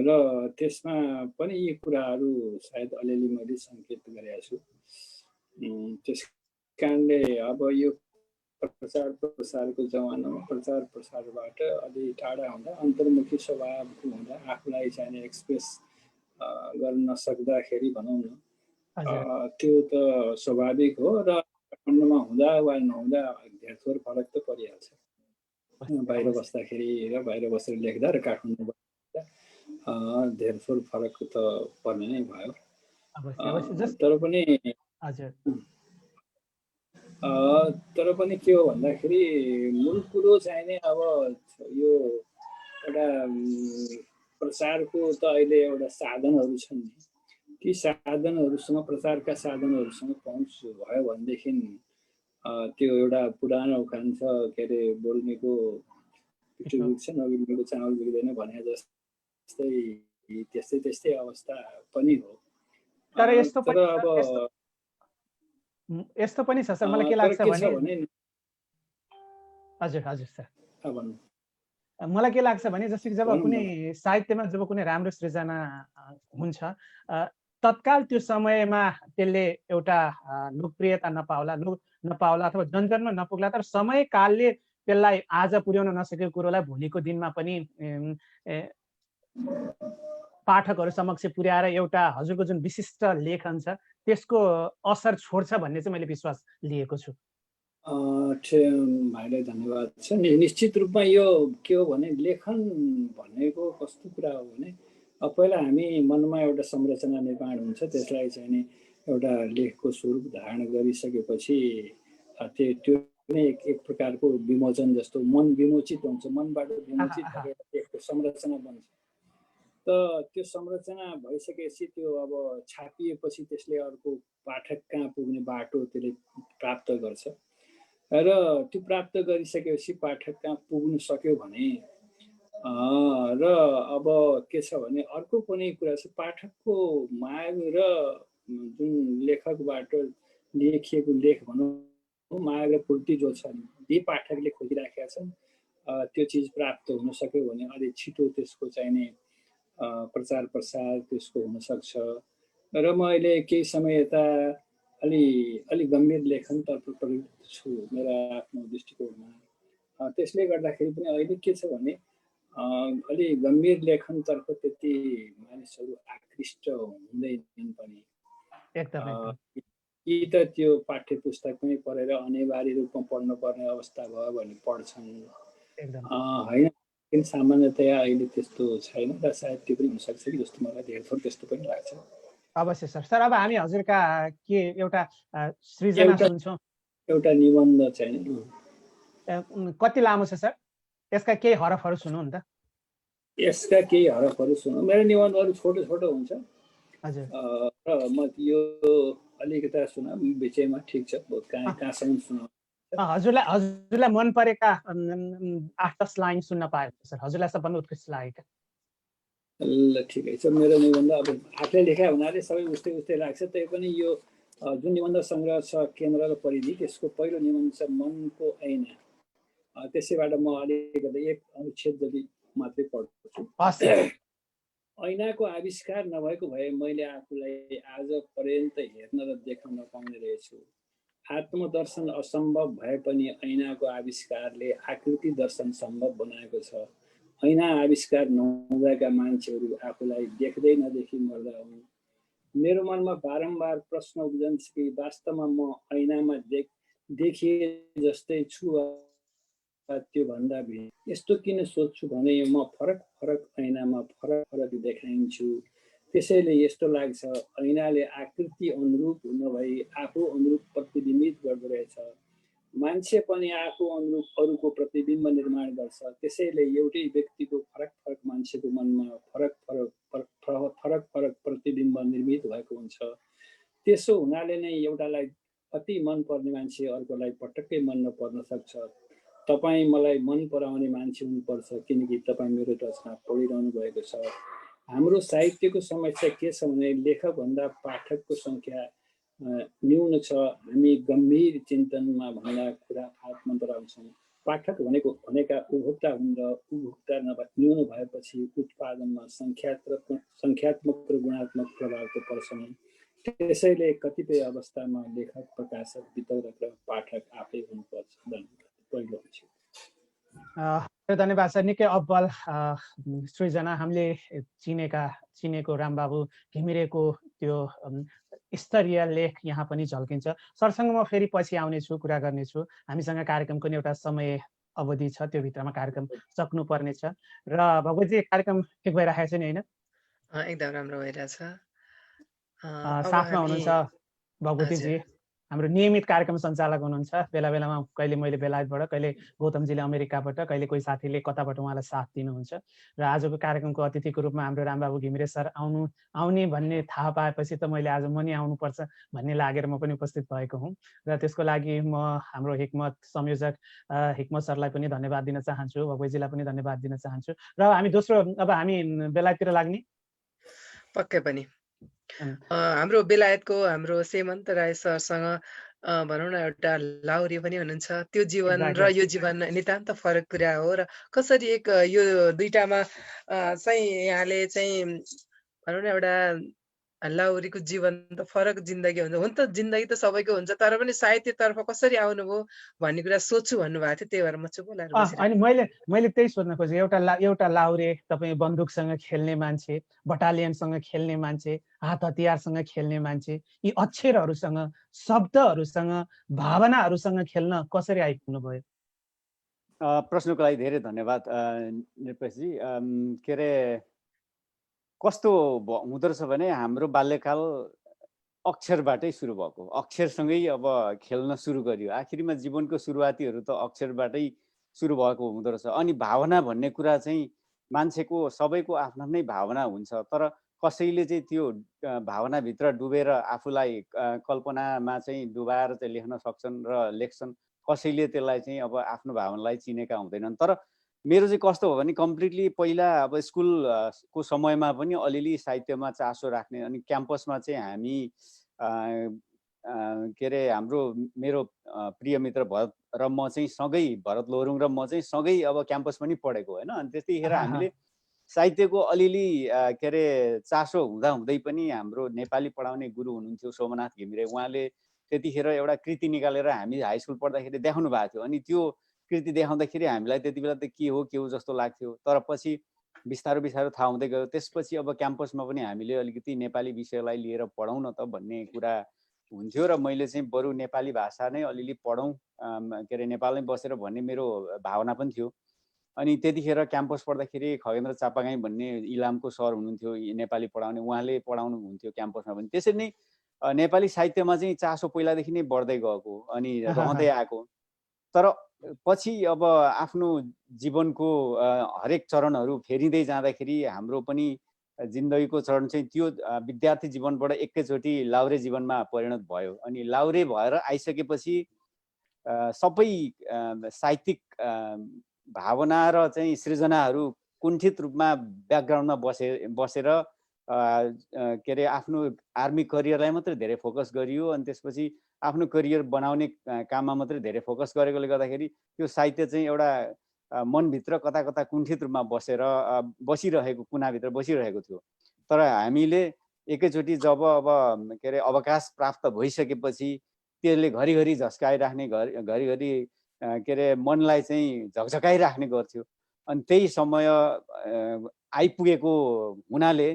र त्यसमा पनि यी कुराहरू सायद अलिअलि मैले सङ्केत गरेको छु त्यस कारणले अब यो प्रचार प्रसारको जमानामा प्रचार प्रसारबाट अलि टाढा हुँदा अन्तर्मुखी स्वभावको हुँदा आफूलाई चाहिने एक्सप्रेस गर्न नसक्दाखेरि भनौँ न त्यो त स्वाभाविक हो र काठमाडौँमा हुँदा वा नहुँदा धेर थोर फरक त परिहाल्छ। बाहिर बस्दाखेरि र बाहिर बसेर लेख्दा र काठमाडौँमा धेर थोर फरक त पर्ने नै भयो। तर पनि के हो भन्दाखेरि मूल कुरो चाहिँ नै अब यो एउटा प्रचारको त अहिले एउटा साधनहरू छन् नि, ती साधनहरूसँग प्रचारका साधनहरूसँग पहुँच भयो भनेदेखि त्यो एउटा पुरानो उखान छ के अरे बोल्नेको पिठो बिग्छ नबिग्नेको चामल बिग्दैन भने जस्तै त्यस्तै अवस्था पनि हो। तर यस्तो पनि छ सर, मलाई के लाग्छ भने हजुर सर मलाई के लाग्छ भने जस्तै जब कुनै साहित्यमा जब कुनै राम्रो सृजना हुन्छ तत्काल त्यो समयमा त्यसले एउटा लोकप्रियता नपाउला अथवा जनजनमा नपुग्ला, तर समय कालले त्यसलाई आज पुर्याउन नसकेको कुरोलाई भोलिको दिनमा पनि पाठकहरू समक्ष पुर्याएर एउटा हजुरको जुन विशिष्ट लेखन छ त्यसको असर छोड्छ भन्ने चाहिँ मैले विश्वास लिएको छु। भाइलाई धन्यवाद छ। निश्चित रूपमा यो के हो भने लेखन भनेको कस्तो कुरा हो भने पहिला हामी मनमा एउटा संरचना निर्माण हुन्छ, त्यसलाई चाहिँ नि एउटा लेखको स्वरूप धारण गरिसकेपछि त्यो नै एक प्रकारको विमोचन जस्तो मन विमोचित हुन्छ, मनबाट विमोचित भएर लेखको संरचना बन्छ। त त्यो संरचना भइसकेपछि त्यो अब छापिएपछि त्यसले अर्को पाठक कहाँ पुग्ने बाटो त्यसले प्राप्त गर्छ र त्यो प्राप्त गरिसकेपछि पाठक कहाँ पुग्न सक्यो भने र अब के छ भने अर्को पनि कुरा छ, पाठकको माग र जुन लेखकबाट लेखिएको लेख भनौँ माग र पूर्ति जो छ यी पाठकले खोजिराखेका छन् त्यो चिज प्राप्त हुन सक्यो भने अलि छिटो त्यसको चाहिने प्रचार प्रसार त्यसको हुनसक्छ। र म अहिले केही समय यता अलि गम्भीर लेखनतर्फ प्रवृत्त छु मेरा आफ्नो दृष्टिकोणमा। त्यसले गर्दाखेरि पनि अहिले के छ भने अलि गम्भीर लेखनतर्फ त्यति मानिसहरू आकृष्ट हुँदैनन् पनि। कि त त्यो पाठ्य पुस्तकमै पढेर अनिवार्य रूपमा पढ्नुपर्ने अवस्था भयो भने पढ्छन्, होइन सामान्यतया अहिले त्यस्तो छैन र सायद त्यो पनि हुनसक्छ कि जस्तो मलाई धेर थोर त्यस्तो पनि लाग्छ। अवश्य सर। सर अब हामी हजुरका के एउटा सृजना सुन्छौँ, एउटा निबन्ध चाहिँ कति लामो छ सर? यसका केही हरफहरू सुनौ नि त। यसका केही हरफहरू सुनौ। मेरो निबन्धहरू छोटो छोटो हुन्छ हजुर र म यो अलिकता सुना बिचैमा ठिक छ, कहाँसम्म सुनाउ। हजुरलाई मन परेका 8-10 लाइन सुन्न पाए सर, हजुरलाई सबभन्दा उत्कृष्ट लागेका। ल ठिकै छ। मेरो निबन्ध अब आफूले लेखा हुनाले सबै उस्तै लाग्छ, त्यही पनि यो जुन निबन्ध सङ्ग्रह छ केन्द्र र परिधि त्यसको पहिलो निबन्ध छ मनको ऐना। त्यसैबाट म अलिकति एक अनुच्छेद जति मात्रै पढ्छु। ऐनाको आविष्कार नभएको भए मैले आफूलाई आज पर्यन्त हेर्न र देख्न नपाउने रहेछु। आत्मदर्शन असम्भव भए पनि ऐनाको आविष्कारले आकृति दर्शन सम्भव बनाएको छ। ऐना आविष्कार नहुँदाका मान्छेहरू आफूलाई देख्दै नदेखि मर्दा हुन्। मेरो मनमा बारम्बार प्रश्न उब्जन्छ कि वास्तवमा म ऐनामा देखिए जस्तै छु वा त्योभन्दा भिन्न। यस्तो किन सोच्छु भने म फरक ऐनामा फरक देखाइन्छु, त्यसैले यस्तो लाग्छ ऐनाले आकृति अनुरूप नभई आफू अनुरूप प्रतिबिम्बित गर्दो रहेछ। मान्छे पनि आफू अनुरूप अरूको प्रतिबिम्ब निर्माण गर्छ, त्यसैले एउटै व्यक्तिको फरक मान्छेको मनमा फरक प्रतिबिम्ब निर्मित भएको हुन्छ। त्यसो हुनाले नै एउटालाई अति मन पर्ने मान्छे अर्कोलाई पटक्कै मन नपर्न सक्छ। तपाईँ मलाई मन पराउने मान्छे हुनुपर्छ किनकि तपाईँ मेरो रचना पढिरहनु भएको छ। हाम्रो साहित्यको समस्या के छ भने लेखकभन्दा पाठकको सङ्ख्या न्यून छ। हामी गम्भीर चिन्तनमा भन्दा खुराफात मन पराउँछौँ। पाठक भनेका उपभोक्ता हुन् र उपभोक्ता न्यून भएपछि उत्पादनमा सङ्ख्यात्मक र गुणात्मक प्रभाव त पर्छ नै। त्यसैले कतिपय अवस्थामा लेखक, प्रकाशक, वितरक र पाठक आफै हुनुपर्छ। पहिलो धन्यवाद सर। निकै अब्बल सृजना हामीले चिनेको रामबाबु घिमिरेको त्यो स्तरीय लेख यहाँ पनि झल्किन्छ। सरसँग म फेरि पछि आउनेछु, कुरा गर्नेछु। हामीसँग कार्यक्रमको नि एउटा समय अवधि छ, त्यो भित्रमा कार्यक्रम सक्नुपर्नेछ। र भगवतजी कार्यक्रम ठिक भइरहेको छ नि होइन? एकदम राम्रो भइरहेछ। साथमा हुनुहुन्छ भगवतीजी, हाम्रो नियमित कार्यक्रम सञ्चालक हुनुहुन्छ। बेला बेलामा कहिले मैले बेलायतबाट, कहिले गौतमजीले अमेरिकाबाट, कहिले कोही साथीले कताबाट उहाँलाई साथ दिनुहुन्छ। र आजको कार्यक्रमको अतिथिको रूपमा हाम्रो रामबाबु घिमिरे सर आउने भन्ने थाहा पाएपछि त मैले आज म नि आउनुपर्छ भन्ने लागेर म पनि उपस्थित भएको हुँ। र त्यसको लागि म हाम्रो हिक्मत संयोजक हिक्मत सरलाई पनि धन्यवाद दिन चाहन्छु, भगवतीजीलाई पनि धन्यवाद दिन चाहन्छु। र हामी दोस्रो, अब हामी बेलायततिर लाग्ने पक्कै पनि हाम्रो बेलायतको हाम्रो सेमन्त राय सरसँग भनौँ न एउटा लाउरी पनि हुनुहुन्छ। त्यो जीवन र यो जीवन नितान्त फरक कुरा हो। र कसरी एक यो दुईटामा चाहिँ यहाँले चाहिँ भनौँ न एउटा लाउरीको जीवन त फरक जिन्दगी हुन्छ। हुन त जिन्दगी त सबैको हुन्छ, तर पनि साहित्यतर्फ कसरी आउनुभयो भन्ने कुरा सोध्छु भन्नुभएको थियो, त्यही भएर म चुप लाएर बसिरहेको। अनि मैले त्यही सोध्न खोजेँ। एउटा लाउरे, तपाईँ बन्दुकसँग खेल्ने मान्छे, बटालियनसँग खेल्ने मान्छे, हात हतियारसँग खेल्ने मान्छे, यी अक्षरहरूसँग, शब्दहरूसँग, भावनाहरूसँग खेल्न कसरी आइपुग्नु भयो? प्रश्नको लागि धेरै धन्यवाद निरपेशजी। के अरे कस्तो हुँदो रहेछ भने हाम्रो बाल्यकाल अक्षरबाटै सुरु भएको, अक्षरसँगै अब खेल्न सुरु गरियो। आखिरमा जीवनको सुरुवातीहरू त अक्षरबाटै सुरु भएको हुँदो रहेछ। अनि भावना भन्ने कुरा चाहिँ मान्छेको सबैको आफ्नो आफ्नै भावना हुन्छ, तर कसैले चाहिँ त्यो भावनाभित्र डुबेर आफूलाई कल्पनामा चाहिँ डुबाएर चाहिँ लेख्न सक्छन् र लेख्छन्। कसैले त्यसलाई चाहिँ अब आफ्नो भावनालाई चिनेका हुँदैनन्। तर मेरो चाहिँ कस्तो हो भने कम्प्लिटली पहिला अब स्कुलको समयमा पनि अलिअलि साहित्यमा चासो राख्ने, अनि क्याम्पसमा चाहिँ हामी के अरे हाम्रो मेरो प्रिय मित्र भरत र म चाहिँ सँगै, भरत लोरुङ र म चाहिँ सँगै अब क्याम्पस पनि पढेको होइन। अनि त्यतिखेर हामीले साहित्यको अलिअलि के अरे चासो हुँदै पनि हाम्रो नेपाली पढाउने गुरु हुनुहुन्थ्यो सोमनाथ घिमिरे, उहाँले त्यतिखेर एउटा कृति निकालेर हामी हाई स्कुल पढ्दाखेरि देखाउनु भएको थियो। अनि त्यो कृति देखाउँदाखेरि हामीलाई त्यति बेला त के हो जस्तो लाग्थ्यो, तर पछि बिस्तारो थाहा हुँदै गयो। त्यसपछि अब क्याम्पसमा पनि हामीले अलिकति नेपाली विषयलाई लिएर पढौँ न त भन्ने कुरा हुन्थ्यो र मैले चाहिँ बरु नेपाली भाषा नै अलिअलि पढौँ, के अरे नेपालमै बसेर भन्ने मेरो भावना पनि थियो। अनि त्यतिखेर क्याम्पस पढ्दाखेरि खगेन्द्र चापागाई भन्ने इलामको सर हुनुहुन्थ्यो नेपाली पढाउने, उहाँले पढाउनु हुन्थ्यो क्याम्पसमा पनि। त्यसरी नै नेपाली साहित्यमा चाहिँ चासो पहिलादेखि नै बढ्दै गएको अनि रहँदै आएको। तर पछि अब आफ्नो जीवनको हरेक चरणहरू फेरिँदै जाँदाखेरि हाम्रो पनि जिन्दगीको चरण चाहिँ त्यो विद्यार्थी जीवनबाट एकैचोटि लाउरे जीवनमा परिणत भयो। अनि लाउरे भएर आइसकेपछि सबै साहित्यिक भावना र चाहिँ सृजनाहरू कुण्ठित रूपमा ब्याकग्राउन्डमा बसेर के अरे आफ्नो आर्मी करियरलाई मात्रै धेरै फोकस गरियो। अनि त्यसपछि आफ्नो करियर बनाउने काममा मात्रै धेरै फोकस गरेकोले गर्दाखेरि त्यो साहित्य चाहिँ एउटा मनभित्र कता कता कुण्ठित रूपमा बसिरहेको, कुनाभित्र बसिरहेको थियो। तर हामीले एकैचोटि जब अब के अरे अवकाश प्राप्त भइसकेपछि त्यसले घरिघरि झस्काइराख्ने, घरिघरि के अरे मनलाई चाहिँ झकझकाइराख्ने गर्थ्यो। अनि त्यही समय आइपुगेको हुनाले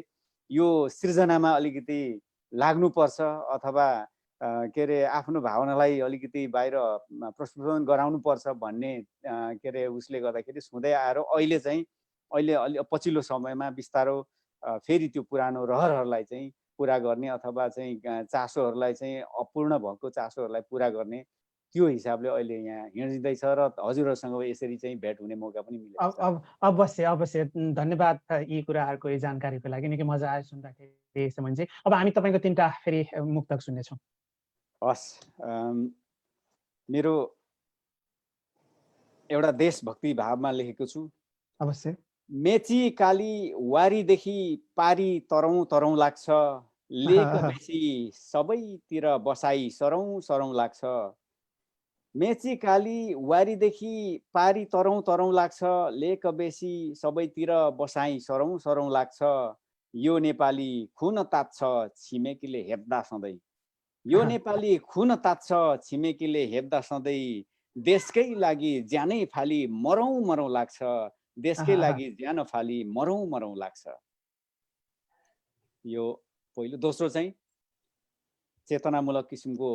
यो सृजनामा अलिकति लाग्नुपर्छ अथवा के अरे आफ्नो भावनालाई अलिकति बाहिर प्रस्फुटन गराउनुपर्छ भन्ने के अरे उसले गर्दाखेरि सुन्दै आएर अहिले अलि पछिल्लो समयमा बिस्तारो फेरि त्यो पुरानो रहरहरूलाई चाहिँ पुरा गर्ने अथवा चाहिँ चासोहरूलाई चाहिँ अपूर्ण भएको चासोहरूलाई पुरा गर्ने त्यो हिसाबले अहिले यहाँ हिँड्दैछ र हजुरहरूसँग यसरी चाहिँ भेट हुने मौका पनि मिलेको छ। अवश्य धन्यवाद यी कुराहरूको यी जानकारीको लागि। निकै मजा आयो सुन्दाखेरि यसमा चाहिँ। अब हामी तपाईँको 3टा फेरि मुक्तक सुन्नेछौँ। हस्, मेरो एउटा देशभक्ति भावमा लेखेको छु। अवश्य। मेची काली वारीदेखि पारी तरौँ तरौँ लाग्छ, लेक बेसी सबैतिर बसाई सरौँ सरौँ लाग्छ। मेची काली वारीदेखि पारी तरौँ तरौँ लाग्छ, लेक बेसी सबैतिर बसाई सरौँ सरौँ लाग्छ। यो नेपाली खुन तात्छ छिमेकीले हेप्दा सधैँ यो नेपाली खुन तात्छ छिमेकीले हेप्दा सधैँ देशकै लागि ज्यानै फाली मरौँ मरौँ लाग्छ देशकै लागि ज्यान फाली मरौँ मरौँ लाग्छ। यो पहिलो। दोस्रो चाहिँ चेतनामूलक किसिमको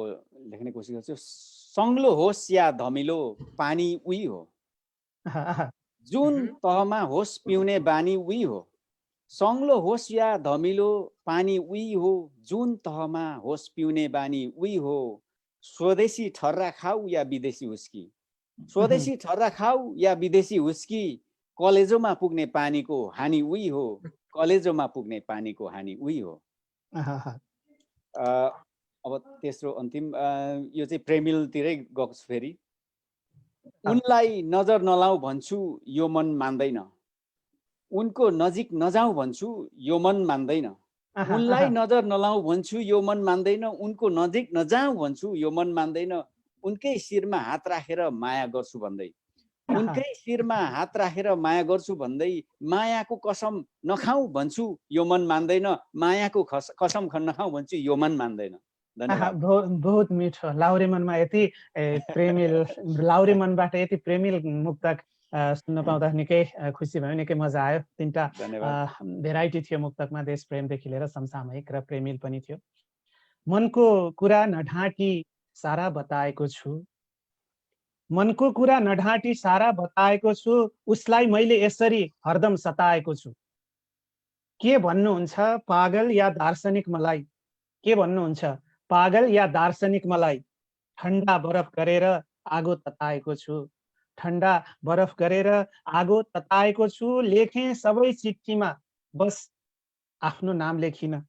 लेख्ने कोसिस गर्छु। सङ्लो होस् या धमिलो पानी उही हो जुन तहमा होस् पिउने बानी उही हो। सङ्लो होस् या धमिलो पानी उही हो जुन तहमा होस् पिउने बानी उही हो। स्वदेशी ठर्रा खाऊ या विदेशी हुस्की स्वदेशी ठर्रा खाऊ या विदेशी हुस्की कलेजोमा पुग्ने पानीको हानि उही हो कलेजोमा पुग्ने पानीको हानि उही हो। अब तेस्रो अन्तिम यो चाहिँ प्रेमिलतिरै गएको छु फेरि। उनलाई नजर नलाऊ भन्छु यो मन मान्दैन उनको नजिक नजाऊ भन्छु यो मन मान्दैन उनलाई नजर नलाऊ भन्छु यो मन मान्दैन उनको नजिक नजाऊ भन्छु यो मन मान्दैन उनकै शिरमा हात राखेर माया गर्छु भन्दै उनकै शिरमा हात राखेर माया गर्छु भन्दै मायाको कसम नखाऊ भन्छु यो मन मान्दैन मायाको कसम नखाऊ भन्छु यो मन मान्दैन। बहुत मिठो। लाउरे मनमा यति प्रेमिल लाउरे मनबाट यति प्रेमिल मुक्तक सुन्न पाउँदा निकै खुसी भयो, निकै मजा आयो। तीनटा भेराइटी थियो मुक्तकमा, देश प्रेमदेखि लिएर समसामयिक र प्रेमिल पनि थियो। मनको कुरा नढाँटी सारा बताएको छु मनको कुरा नढाँटी सारा बताएको छु उसलाई मैले यसरी हरदम सताएको छु। के भन्नुहुन्छ पागल या दार्शनिक मलाई के भन्नुहुन्छ पागल या दार्शनिक मलाई ठन्डा बरफ गरेर आगो तताएको छु ठन्डा बरफ गरेर आगो तताएको छु। लेखेँ सबै चिठीमा बस आफ्नो नाम लेखिन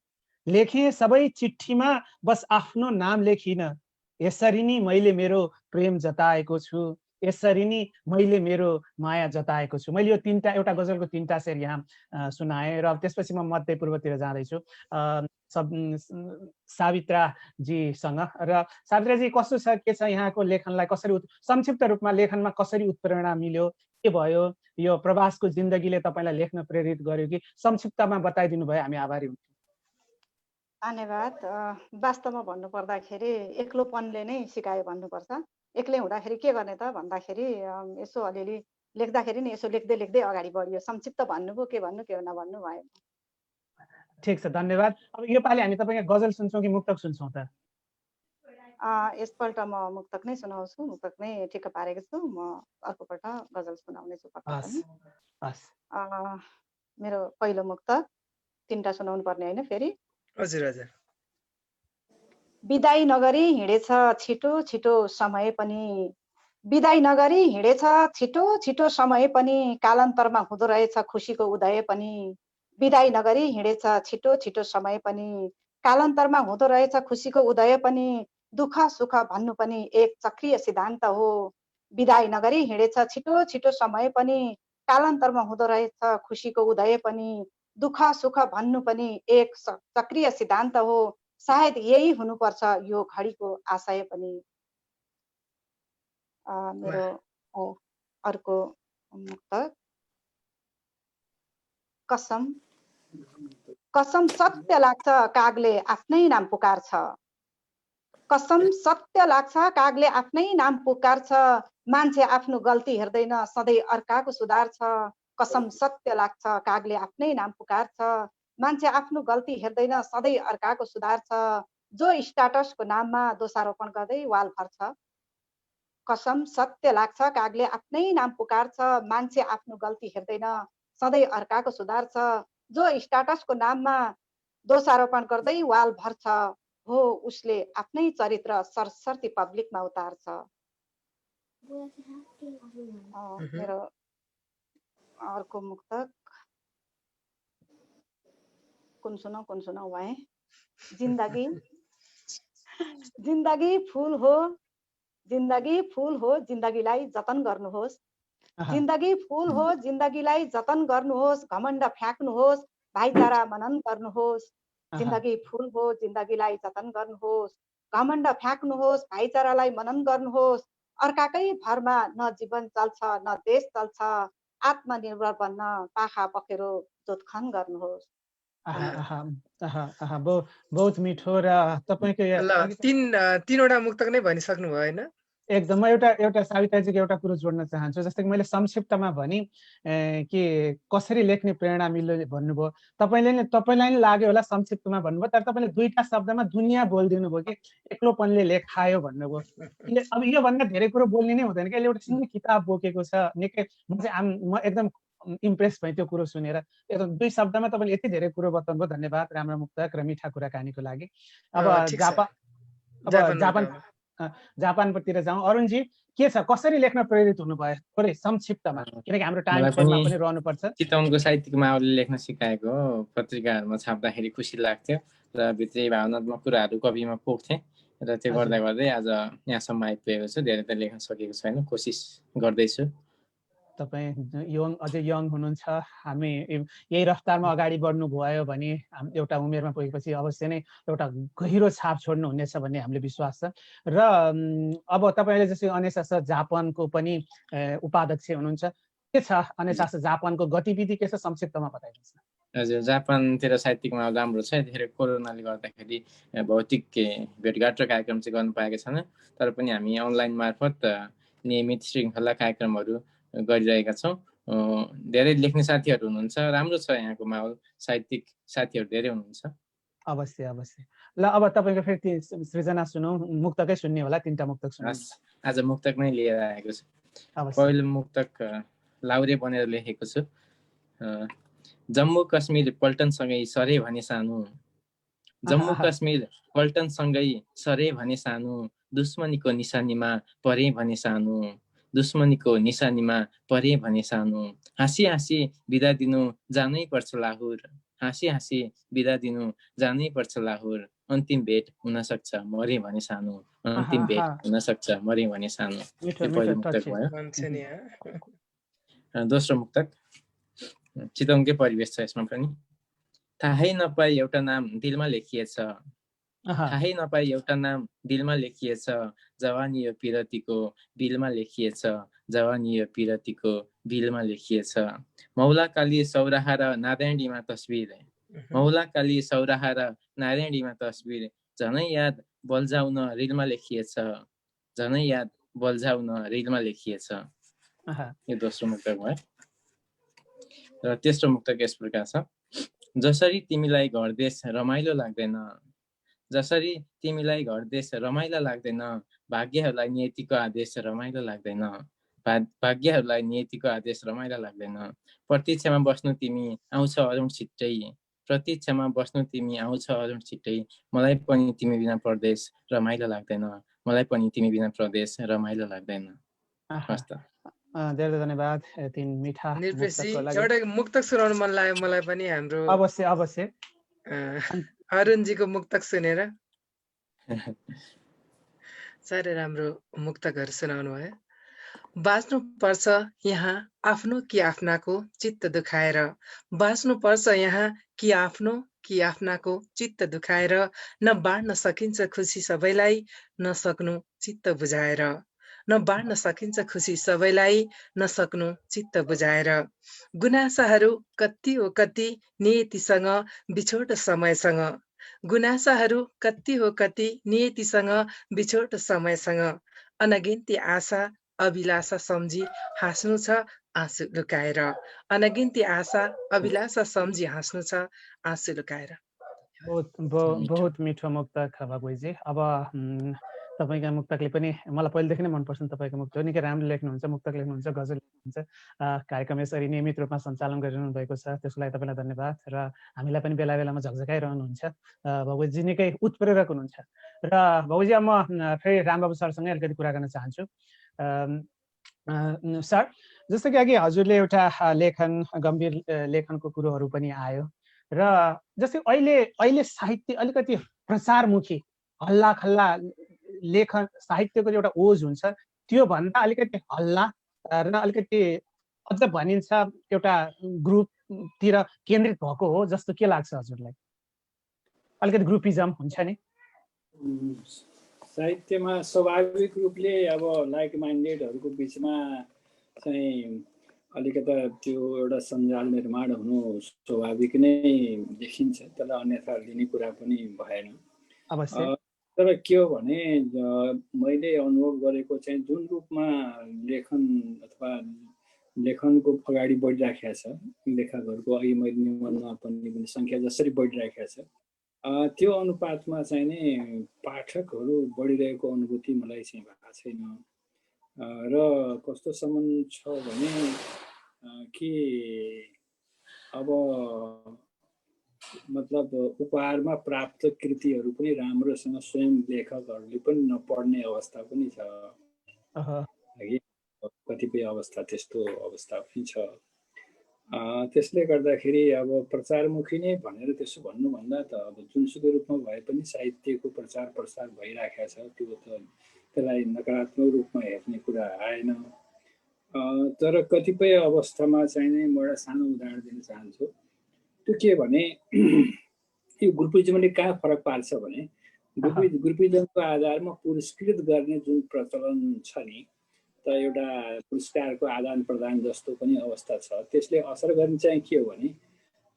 लेखेँ सबै चिठीमा बस आफ्नो नाम लेखिन यसरी नै मैले मेरो प्रेम जताएको छु यसरी नै मैले मेरो माया जताएको छु। मैले यो तीनटा एउटा गजलको तीनटा शेर यहाँ सुनाएँ र त्यसपछि म मध्य पूर्वतिर जाँदैछु सावित्रा जीसँग। र सावित्राजी कस्तो छ, के छ यहाँको लेखनलाई कसरी संक्षिप्त रूपमा लेखनमा कसरी उत्प्रेरणा मिल्यो, के भयो, यो प्रवासको जिन्दगीले तपाईलाई लेख्न प्रेरित गर्यो कि संक्षिप्तमा बताइदिनु भयो, हामी आभारी हुन्छौँ। धन्यवाद। वास्तवमा भन्नुपर्दाखेरि एक्लोपनले नै सिकायो भन्नुपर्छ। एक्लै हुँदाखेरि के गर्ने त भन्दाखेरि यसो अलिअलि लेख्दाखेरि नि यसो लेख्दै लेख्दै अगाडि बढियो। संक्षिप्त भन्नुभयो, के नभन्नु भयो। ठिक छ, धन्यवाद। अब यो पालि हामी तपाईको गजल सुन्छौँ कि मुक्तक सुन्छौँ त? यसपल्ट म मुक्तक नै सुनाउँछु, मुक्तक नै ठिक्क पारेको छु। म अर्कोपल्ट गजल सुनाउने छु। मेरो पहिलो मुक्तक तीनटा सुनाउनु पर्ने होइन फेरि? हजुर हजुर। बिदाई नगरी हिँडेछ छिटो छिटो समय पनि बिदाई नगरी हिँडेछ छिटो छिटो समय पनि कालान्तरमा हुँदो रहेछ खुसीको उदय पनि बिदाई नगरी हिँडेछ छिटो छिटो समय पनि कालान्तरमा हुँदो रहेछ खुसीको उदय पनि दुःख सुख भन्नु पनि एक चक्रीय सिद्धान्त हो बिदाई नगरी हिँडेछ छिटो छिटो समय पनि कालान्तरमा हुँदो रहेछ खुसीको उदय पनि दुःख सुख भन्नु पनि एक चक्रीय सिद्धान्त हो सायद यही हुनुपर्छ यो घडीको आशय पनि। मेरो अर्को मुक्तक कसम कसम सत्य लाग्छ कागले आफ्नै नाम पुकार्छ कसम सत्य लाग्छ कागले आफ्नै नाम पुकार्छ मान्छे आफ्नो गल्ती हेर्दैन सधैँ अर्काको सुधार्छ कसम सत्य लाग्छ कागले आफ्नै नाम पुकार्छ मान्छे आफ्नो गल्ती हेर्दैन सधैँ अर्काको सुधार्छ जो स्ट्याटसको नाममा दोषारोपण गर्दै वाल भर्छ कसम सत्य लाग्छ कागले आफ्नै नाम पुकार्छ मान्छे आफ्नो गल्ती हेर्दैन सधैँ अर्काको सुधार्छ जो स्ट्याटसको नाममा दोषारोपण गर्दै वाल भर्छ हो उसले आफ्नै चरित्र सरसर्ती पब्लिकमा उतार्छ। मेरो अर्को मुक्तक कुन सुनाउ भए जिन्दगी जिन्दगी फूल हो जिन्दगीलाई जतन गर्नुहोस् जिन्दगी फूल हो जिन्दगीलाई जतन गर्नुहोस् घमण्ड फ्याक्नुहोस् भाइचारा मनन गर्नुहोस् जिन्दगी फूल हो जिन्दगीलाई जतन गर्नुहोस् घमण्ड फ्याक्नुहोस् भाइचारालाई मनन गर्नुहोस् अर्काकै भरमा न जीवन चल्छ न देश चल्छ आत्मनिर्भर बन्न पाखा पखेरो जोतखन गर्नुहोस्। बहुत मिठो। र तपाईँको ल तीनवटा मुक्तक नै भनिसक्नु भयो होइन? एकदम। म एउटा साविताजीको एउटा कुरो जोड्न चाहन्छु। जस्तै कि मैले संक्षिप्तमा भने कि कसरी लेख्ने प्रेरणा मिल्यो भन्नुभयो। तपाईँलाई नै लाग्यो होला संक्षिप्तमा भन्नुभयो, तर तपाईँले दुईटा शब्दमा दुनियाँ बोलिदिनु भयो कि एक्लोपनले लेखायो भन्नुभयो। अब योभन्दा धेरै कुरो बोल्ने नै हुँदैन कि। यसले एउटा सिङ्गै किताब बोकेको छ। निकै म एकदम इम्प्रेस भएँ त्यो कुरो सुनेर। एकदम दुई शब्दमा तपाईँले यति धेरै कुरो बताउनु भयो। धन्यवाद राम्रो मुक्तक र मिठा कुराकानीको लागि। अब जापानतिर जाउँ। अरुणजी के छ, कसरी लेख्न प्रेरित हुनुभयो थोरै संक्षिप्तमा, किनकि हाम्रो टाइम फ्रेममा पनि रहनुपर्छ। चितवनको साहित्यिक माहौलले लेख्न सिकाएको हो। पत्रिकाहरूमा छाप्दाखेरि खुसी लाग्थ्यो र भित्री भावनात्मक कुराहरू कविमा पोख्थेँ र त्यो गर्दा गर्दै आज यहाँसम्म आइपुगेको छु। धेरै त लेख्न सकेको छैन, कोसिस गर्दैछु। तपाईँ अझै यङ हुनुहुन्छ। हामी यही रफ्तारमा अगाडि बढ्नु भयो भने एउटा उमेरमा पुगेपछि अवश्य नै एउटा गहिरो छाप छोड्नुहुनेछ भन्ने हामीले विश्वास छ। र अब तपाईँले जस्तै अनेसा सर जापानको पनि उपाध्यक्ष हुनुहुन्छ। के छ अनेसा सर जापानको गतिविधि के छ, संक्षिप्तमा बताइदिनुहोस् न। हजुर, जापानतिर साहित्यिक माहौल राम्रो छ। यतिखेर कोरोनाले गर्दाखेरि भौतिक भेटघाट र कार्यक्रम चाहिँ गर्नु पाएका छैन, तर पनि हामी अनलाइन मार्फत नियमित श्रृङ्खला कार्यक्रमहरू गरिरहेका छौँ। धेरै लेख्ने साथीहरू हुनुहुन्छ, राम्रो छ यहाँको माहौल, साहित्यिक साथीहरू धेरै हुनुहुन्छ। अवश्य अवश्य। ल अब तपाईँको फेरि सृजना सुनौ, मुक्तकै सुन्ने होला, तीनटा मुक्तक सुन्नु। आज मुक्तक नै लिएर आएको छु। पहिलो मुक्तक लाउरे बनेर लेखेको छु। जम्मू कश्मीर पल्टनसँगै सरे भने सानो, जम्मू कश्मीर पल्टनसँगै सरे भने सानो, दुश्मनीको निशानीमा परे भने सानो, दुश्मनीको निशानीमा परे भने सानो, हाँसी हाँसी बिदा दिनु जानै पर्छ लाहोर, हाँसी हाँसी बिदा दिनु जानै पर्छ लाहोर, अन्तिम भेट हुन सक्छ मरे भने सानो, अन्तिम भेट हुन सक्छ मरे भने सानो। पहिलो मुक्तक भयो। दोस्रो मुक्तक चितवनकै परिवेश छ यसमा पनि। थाहै नपाई एउटा नाम दिलमा लेखिएछ, थाहै नपाई एउटा नाम दिलमा लेखिएछ, जवानी यो पिरतीको बिलमा लेखिएछ, जवानी यो पिरतीको बिलमा लेखिएछ, मौला काली सौराहा र नारायणीमा तस्बिर, मौला काली सौराहा र नारायणीमा तस्बिर, झनै याद बल्झाउन रिलमा लेखिएछ, झनै याद बल्झाउन रिलमा लेखिएछ। यो दोस्रो मुक्तक भयो। र तेस्रो मुक्तक यस प्रकार छ। जसरी तिमीलाई घर देश रमाइलो लाग्दैन, जसरी तिमीलाई घर देश रमाइलो लाग्दैन, भाग्यहरूलाई नियतिको आदेश रमाइलो लाग्दैन, भाग्यहरूलाई नियतिको आदेश रमाइलो लाग्दैन, प्रतीक्षामा बस्नु तिमी आउँछ अरुण छिट्टै, प्रतीक्षामा बस्नु तिमी आउँछ अरुण छिट्टै, मलाई पनि तिमी बिना परदेश रमाइलो लाग्दैन, मलाई पनि तिमी बिना परदेश रमाइलो लाग्दैन। धेरै धन्यवाद तीन मिठा निर्पेशजी। एउटा मुक्तक सुनाउनु मन लाग्यो मलाई पनि हाम्रो। अवश्य अवश्य। अरुणजीको मुक्तक सुनेर साह्रै राम्रो मुक्तकहरू सुनाउनु भयो। बाँच्नु पर्छ यहाँ आफ्नो कि आफ्नाको चित्त दुखाएर, बाँच्नु पर्छ यहाँ कि आफ्नो कि आफ्नाको चित्त दुखाएर, न बाँड्न सकिन्छ खुसी सबैलाई नसक्नु चित्त बुझाएर, न बाँड्न सकिन्छ खुसी सबैलाई नसक्नु चित्त बुझाएर, गुनासाहरू कति हो कति नियतिसँग बिछोड समयसँग, गुनासाहरू कति हो कति नियतिसँग बिछोड समयसँग, अनगिन्ती आशा अभिलाषा सम्झी हाँस्नु छ आँसु लुकाएर, अनगिन्ती आशा अभिलाषा सम्झी हाँस्नु छ आँसु लुकाएर। बहुत मिठो मुक्तक भगवैजी। अब तपाईँका मुक्तकले पनि मलाई पहिलेदेखि नै मनपर्छ। तपाईँको मुक्तक निकै राम्रो लेख्नुहुन्छ, मुक्तक लेख्नुहुन्छ, गजल लेख्नुहुन्छ। कार्यक्रम यसरी नियमित रूपमा सञ्चालन गरिरहनु भएको छ, त्यसको लागि तपाईँलाई धन्यवाद। र हामीलाई पनि बेला बेलामा झकझकाइरहनुहुन्छ। भगवैजी निकै उत्प्रेरक हुनुहुन्छ। र भगवैजी अब म फेरि रामबाबु सरसँगै अलिकति कुरा गर्न चाहन्छु। सर, जस्तो कि अघि हजुरले एउटा लेखन गम्भीर लेखनको कुरोहरू पनि आयो, र जस्तै अहिले साहित्य अलिकति प्रचारमुखी हल्ला खल्ला लेखन साहित्यको एउटा ओज हुन्छ, त्यो भन्दा अलिकति हल्ला र अलिकति अझ भनिन्छ एउटा ग्रुपतिर केन्द्रित भएको हो जस्तो के लाग्छ हजुरलाई? अलिकति ग्रुपिजम हुन्छ नि साहित्यमा। स्वाभाविक रूपले अब लाइक माइन्डेडहरूको बिचमा चाहिँ अलिकता त्यो एउटा सञ्जाल निर्माण हुनु स्वाभाविक नै देखिन्छ, त्यसलाई अन्यथा लिने कुरा पनि भएन। अवश्य। तर के हो भने मैले अनुभव गरेको चाहिँ जुन रूपमा लेखन अथवा लेखनको अगाडि बढिराखेको छ, लेखकहरूको अघि मैले निबन्धमा पनि सङ्ख्या जसरी बढिराखेको छ, त्यो अनुपातमा चाहिँ नि पाठकहरू बढिरहेको अनुभूति मलाई चाहिँ भएको छैन। र कस्तोसम्म छ भने कि अब मतलब उपहारमा प्राप्त कृतिहरू पनि राम्रोसँग स्वयं लेखकहरूले पनि नपढ्ने अवस्था पनि छ, कतिपय अवस्था त्यस्तो अवस्था पनि छ। त्यसले गर्दाखेरि अब प्रचारमुखी नै भनेर त्यसो भन्नुभन्दा त अब जुनसुकै रूपमा भए पनि साहित्यको प्रचार प्रसार भइराखेको छ, त्यो त त्यसलाई नकारात्मक रूपमा हेर्ने कुरा आएन। तर कतिपय अवस्थामा चाहिँ नै म एउटा सानो उदाहरण दिन चाहन्छु। त्यो के भने यो ग्रुपिजमले कहाँ फरक पार्छ भने ग्रुपिजमको आधारमा पुरस्कृत गर्ने जुन प्रचलन छ नि, त एउटा पुरस्कारको आदान प्रदान जस्तो पनि अवस्था छ। त्यसले असर गर्ने चाहिँ के हो भने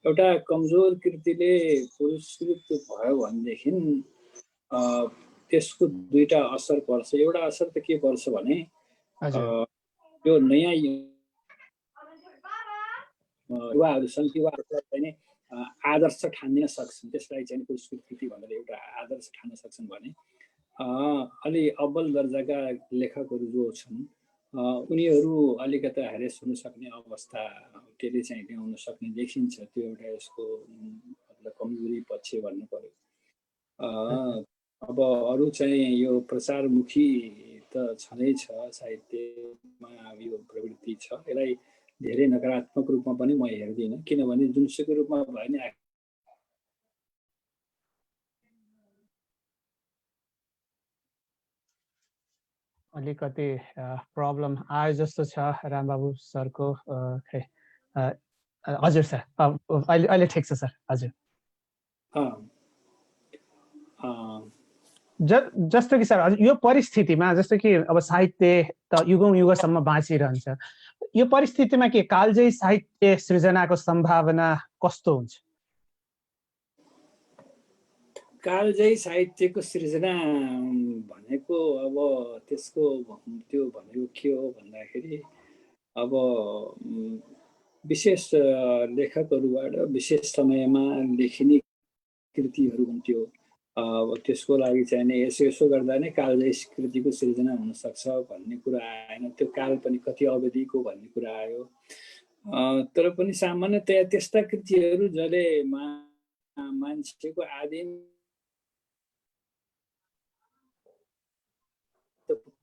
एउटा कमजोर कृतिले पुरस्कृत भयो भनेदेखि त्यसको दुईटा असर पर्छ। एउटा असर त के पर्छ भने यो नयाँ युवाहरू छन्, युवाहरूलाई चाहिँ आदर्श ठान्दिन सक्छन्, त्यसलाई चाहिँ पुरस्कृत कृति भनेर एउटा आदर्श ठान्न सक्छन् भने अलि अब्बल दर्जाका लेखकहरू जो छन् उनीहरू अलिकता ह्यारेस हुन सक्ने अवस्था त्यसले चाहिँ ल्याउन सक्ने देखिन्छ। त्यो एउटा यसको मतलब कमजोरी पक्ष भन्नु पर्यो। अब अरू चाहिँ यो प्रचारमुखी त छँदैछ, साहित्यमा यो प्रवृत्ति छ, यसलाई धेरै नकारात्मक रूपमा पनि म हेर्दिनँ, किनभने जुनसुकै रूपमा भयो नि अलिकति प्रब्लम आयो जस्तो छ रामबाबु सरको। हजुर सर, अहिले ठिक छ सर। हजुर, जस्तो कि सर यो परिस्थितिमा जस्तो कि अब साहित्य त युगौं युगसम्म बाँचिरहन्छ, यो परिस्थितिमा के कालजयी साहित्य सृजनाको सम्भावना कस्तो हुन्छ? कालजयी साहित्यको सृजना भनेको अब त्यसको त्यो भनेको के हो भन्दाखेरि अब विशेष लेखकहरूबाट विशेष समयमा लेखिने कृतिहरू हुन्थ्यो। अब त्यसको लागि चाहिँ नि यसो गर्दा नै कालजयी कृतिको सृजना हुनसक्छ भन्ने कुरा आएन। त्यो काल पनि कति अवधिको भन्ने कुरा आयो। तर पनि सामान्यतया त्यस्ता कृतिहरू जसले मान्छेको आदिम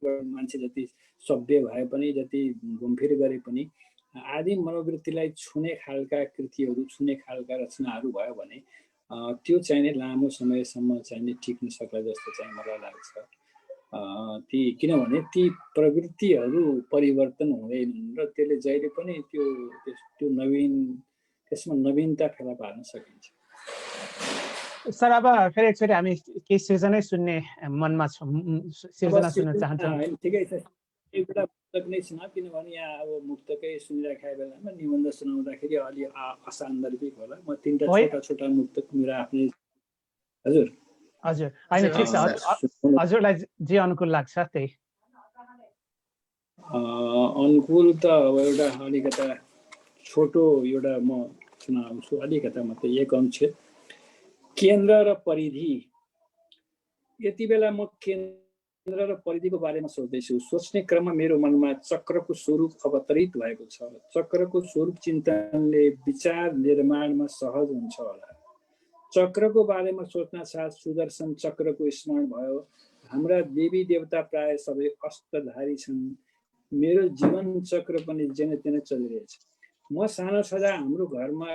मान्छे जति सभ्य भए पनि, जति घुमफिर गरे पनि आदिम मनोवृत्तिलाई छुने खालका कृतिहरू, छुने खालका रचनाहरू भयो भने त्यो चाहिँ नि लामो समयसम्म चाहिँ नि टिक्न सक्ला जस्तो चाहिँ मलाई लाग्छ। किनभने ती प्रवृत्तिहरू परिवर्तन हुँदैनन् र त्यसले जहिले पनि त्यो त्यसमा नवीनता फेला पार्न सकिन्छ। सर अब फेरि एकचोटि हामी केही सृजनै सुन्ने मनमा छौँ, सृजना सुन्न चाहन्छौँ। ठिकै छ, एउटा मुक्तक नै सुना, किनभने यहाँ अब मुक्तकै सुनिराखेको बेलामा निबन्ध सुनाउँदाखेरि अलि असान्दर्भिक होला। म तीनटा छोटा छोटा मुक्तक मेरो आफ्नै। हजुर हजुर, होइन ठिक छ, हजुरलाई जे अनुकूल लाग्छ त्यही। अनुकूल त अब एउटा अलिकता छोटो एउटा म सुनाउँछु, अलिकता मात्रै, एक अनुच्छेद। केन्द्र र परिधि। यति बेला म केन्द्र र परिधिको बारेमा सोच्दैछु। सोच्ने क्रममा मेरो मनमा चक्रको स्वरूप अवतरित भएको छ। चक्रको स्वरूप चिन्तनले विचार निर्माणमा सहज हुन्छ होला। चक्रको बारेमा सोच्न साथ सुदर्शन चक्रको स्मरण भयो। हाम्रा देवी देवता प्राय सबै अष्टधारी छन्। मेरो जीवन चक्र पनि जेन तेन चलिरहेछ। म सानो छँदा हाम्रो घरमा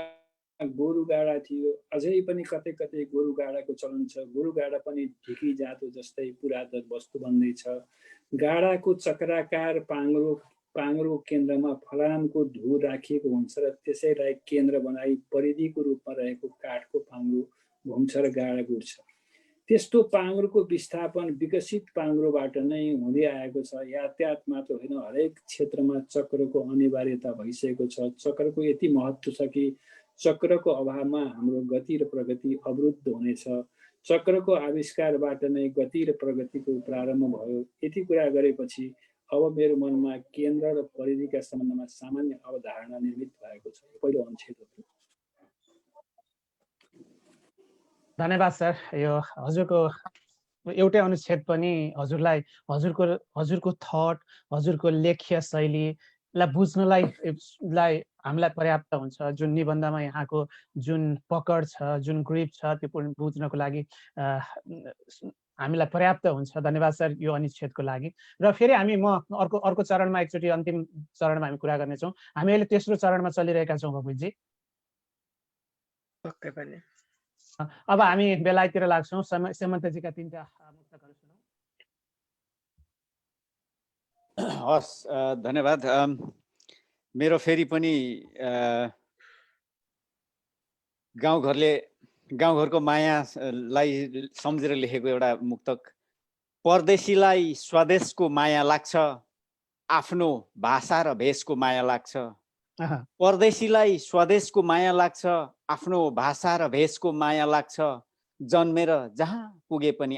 गोरु गाडा थियो। अझै पनि कतै कतै गोरु गाडाको चलन छ। गोरु गाडा पनि ढिकी जातो जस्तै पुरातन वस्तु बन्दैछ। गाडाको चक्राकार पाङ्रो केन्द्रमा फलामको धुर राखिएको हुन्छ र त्यसैलाई केन्द्र बनाई परिधिको रूपमा रहेको काठको पाङ्रो घुम्छ र गाडा गुड्छ। त्यस्तो पाङ्ग्रोको विस्थापन विकसित पाङ्ग्रोबाट नै हुँदै आएको छ। यातायात मात्र होइन, हरेक क्षेत्रमा चक्रको अनिवार्यता भइसकेको छ। चक्रको यति महत्त्व छ कि चक्रको अभावमा हाम्रो गति र प्रगति अवरुद्ध हुनेछ। चक्रको आविष्कारबाट नै गति र प्रगतिको प्रारम्भ भयो। यति कुरा गरेपछि अब मेरो मनमा केन्द्र र परिधिका सम्बन्धमा सामान्य अवधारणा निर्मित भएको छ। पहिलो अनुच्छेद हो। धन्यवाद सर। यो हजुरको एउटै अनुच्छेद पनि हजुरको थट, हजुरको लेख्य शैलीलाई बुझ्नलाई हामीलाई पर्याप्त हुन्छ। जुन निबन्धमा यहाँको जुन पकड छ, जुन ग्रिप छ, त्यो बुझ्नको लागि हामीलाई पर्याप्त हुन्छ। धन्यवाद सर यो अनुच्छेदको लागि। र फेरि हामी अर्को चरणमा एकचोटि अन्तिम चरणमा हामी कुरा गर्नेछौँ। हामी अहिले तेस्रो चरणमा चलिरहेका छौँ भकुजी। पक्कै पनि। अब हामी बेलायततिर लाग्छौँ। सेमन्तजीका 3टा मुक्तकहरू सुनौँ। हस्, धन्यवाद। मेरो फेरि पनि गाउँघरको मायालाई सम्झेर लेखेको एउटा मुक्तक। परदेशीलाई स्वदेशको माया लाग्छ, आफ्नो भाषा र भेषको माया लाग्छ। परदेशीलाई स्वदेशको माया लाग्छ, आफ्नो भाषा र भेषको माया लाग्छ। जन्मेर जहाँ पुगे पनि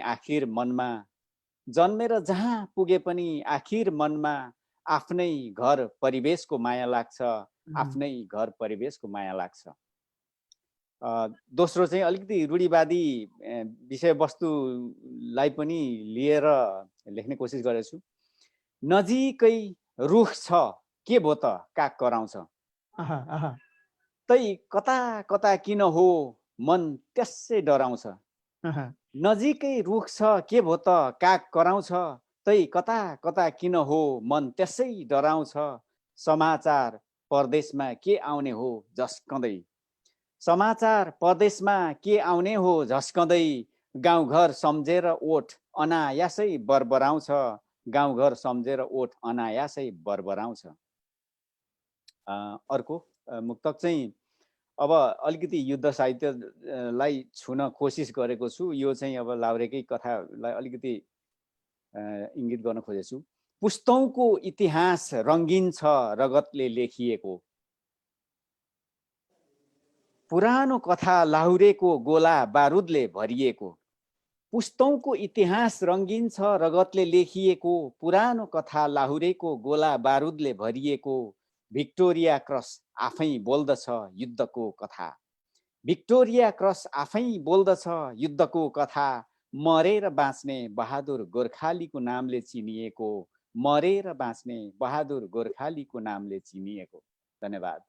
आखिर मनमा आफ्नै घर परिवेशको माया लाग्छ, आफ्नै घर परिवेशको माया लाग्छ। दोस्रो चाहिँ अलिकति रूढिवादी विषयवस्तुलाई पनि लिएर लेख्ने कोसिस गरेको छु। नजिकै रुख छ, के भो त काग कराउँछ, तै कता कता किन हो मन त्यसै डराउँछ। नजिकै रुख छ, के भो त काग कराउँछ, तै कता कता किन हो मन त्यसै डराउँछ। समाचार परदेशमा के आउने हो झस्कँदै, समाचार परदेशमा के आउने हो झस्कँदै। गाउँघर सम्झेर ओठ अनायासै बरबराउँछ, गाउँघर सम्झेर ओठ अनायासै बरबराउँछ। अर्को मुक्तक चाहिँ अब अलिकति युद्ध साहित्यलाई छुन कोसिस गरेको छु। यो चाहिँ अब लाहुरेकै कथालाई अलिकति इङ्गित गर्न खोजेको छु। पुस्तौँको इतिहास रङ्गिन छ रगतले लेखिएको, पुरानो कथा लाहुरेको गोला बारुदले भरिएको। पुस्तौँको इतिहास रङ्गिन छ रगतले लेखिएको, पुरानो कथा लाहुरेको गोला बारुदले भरिएको। भिक्टोरिया क्रस आफै बोल्दछ युद्धको कथा, भिक्टोरिया क्रस आफै बोल्दछ युद्धको कथा। मरेर बाँच्ने बहादुर गोर्खालीको नामले चिनिएको, मरेर बाँच्ने बहादुर गोर्खालीको नामले चिनिएको। धन्यवाद।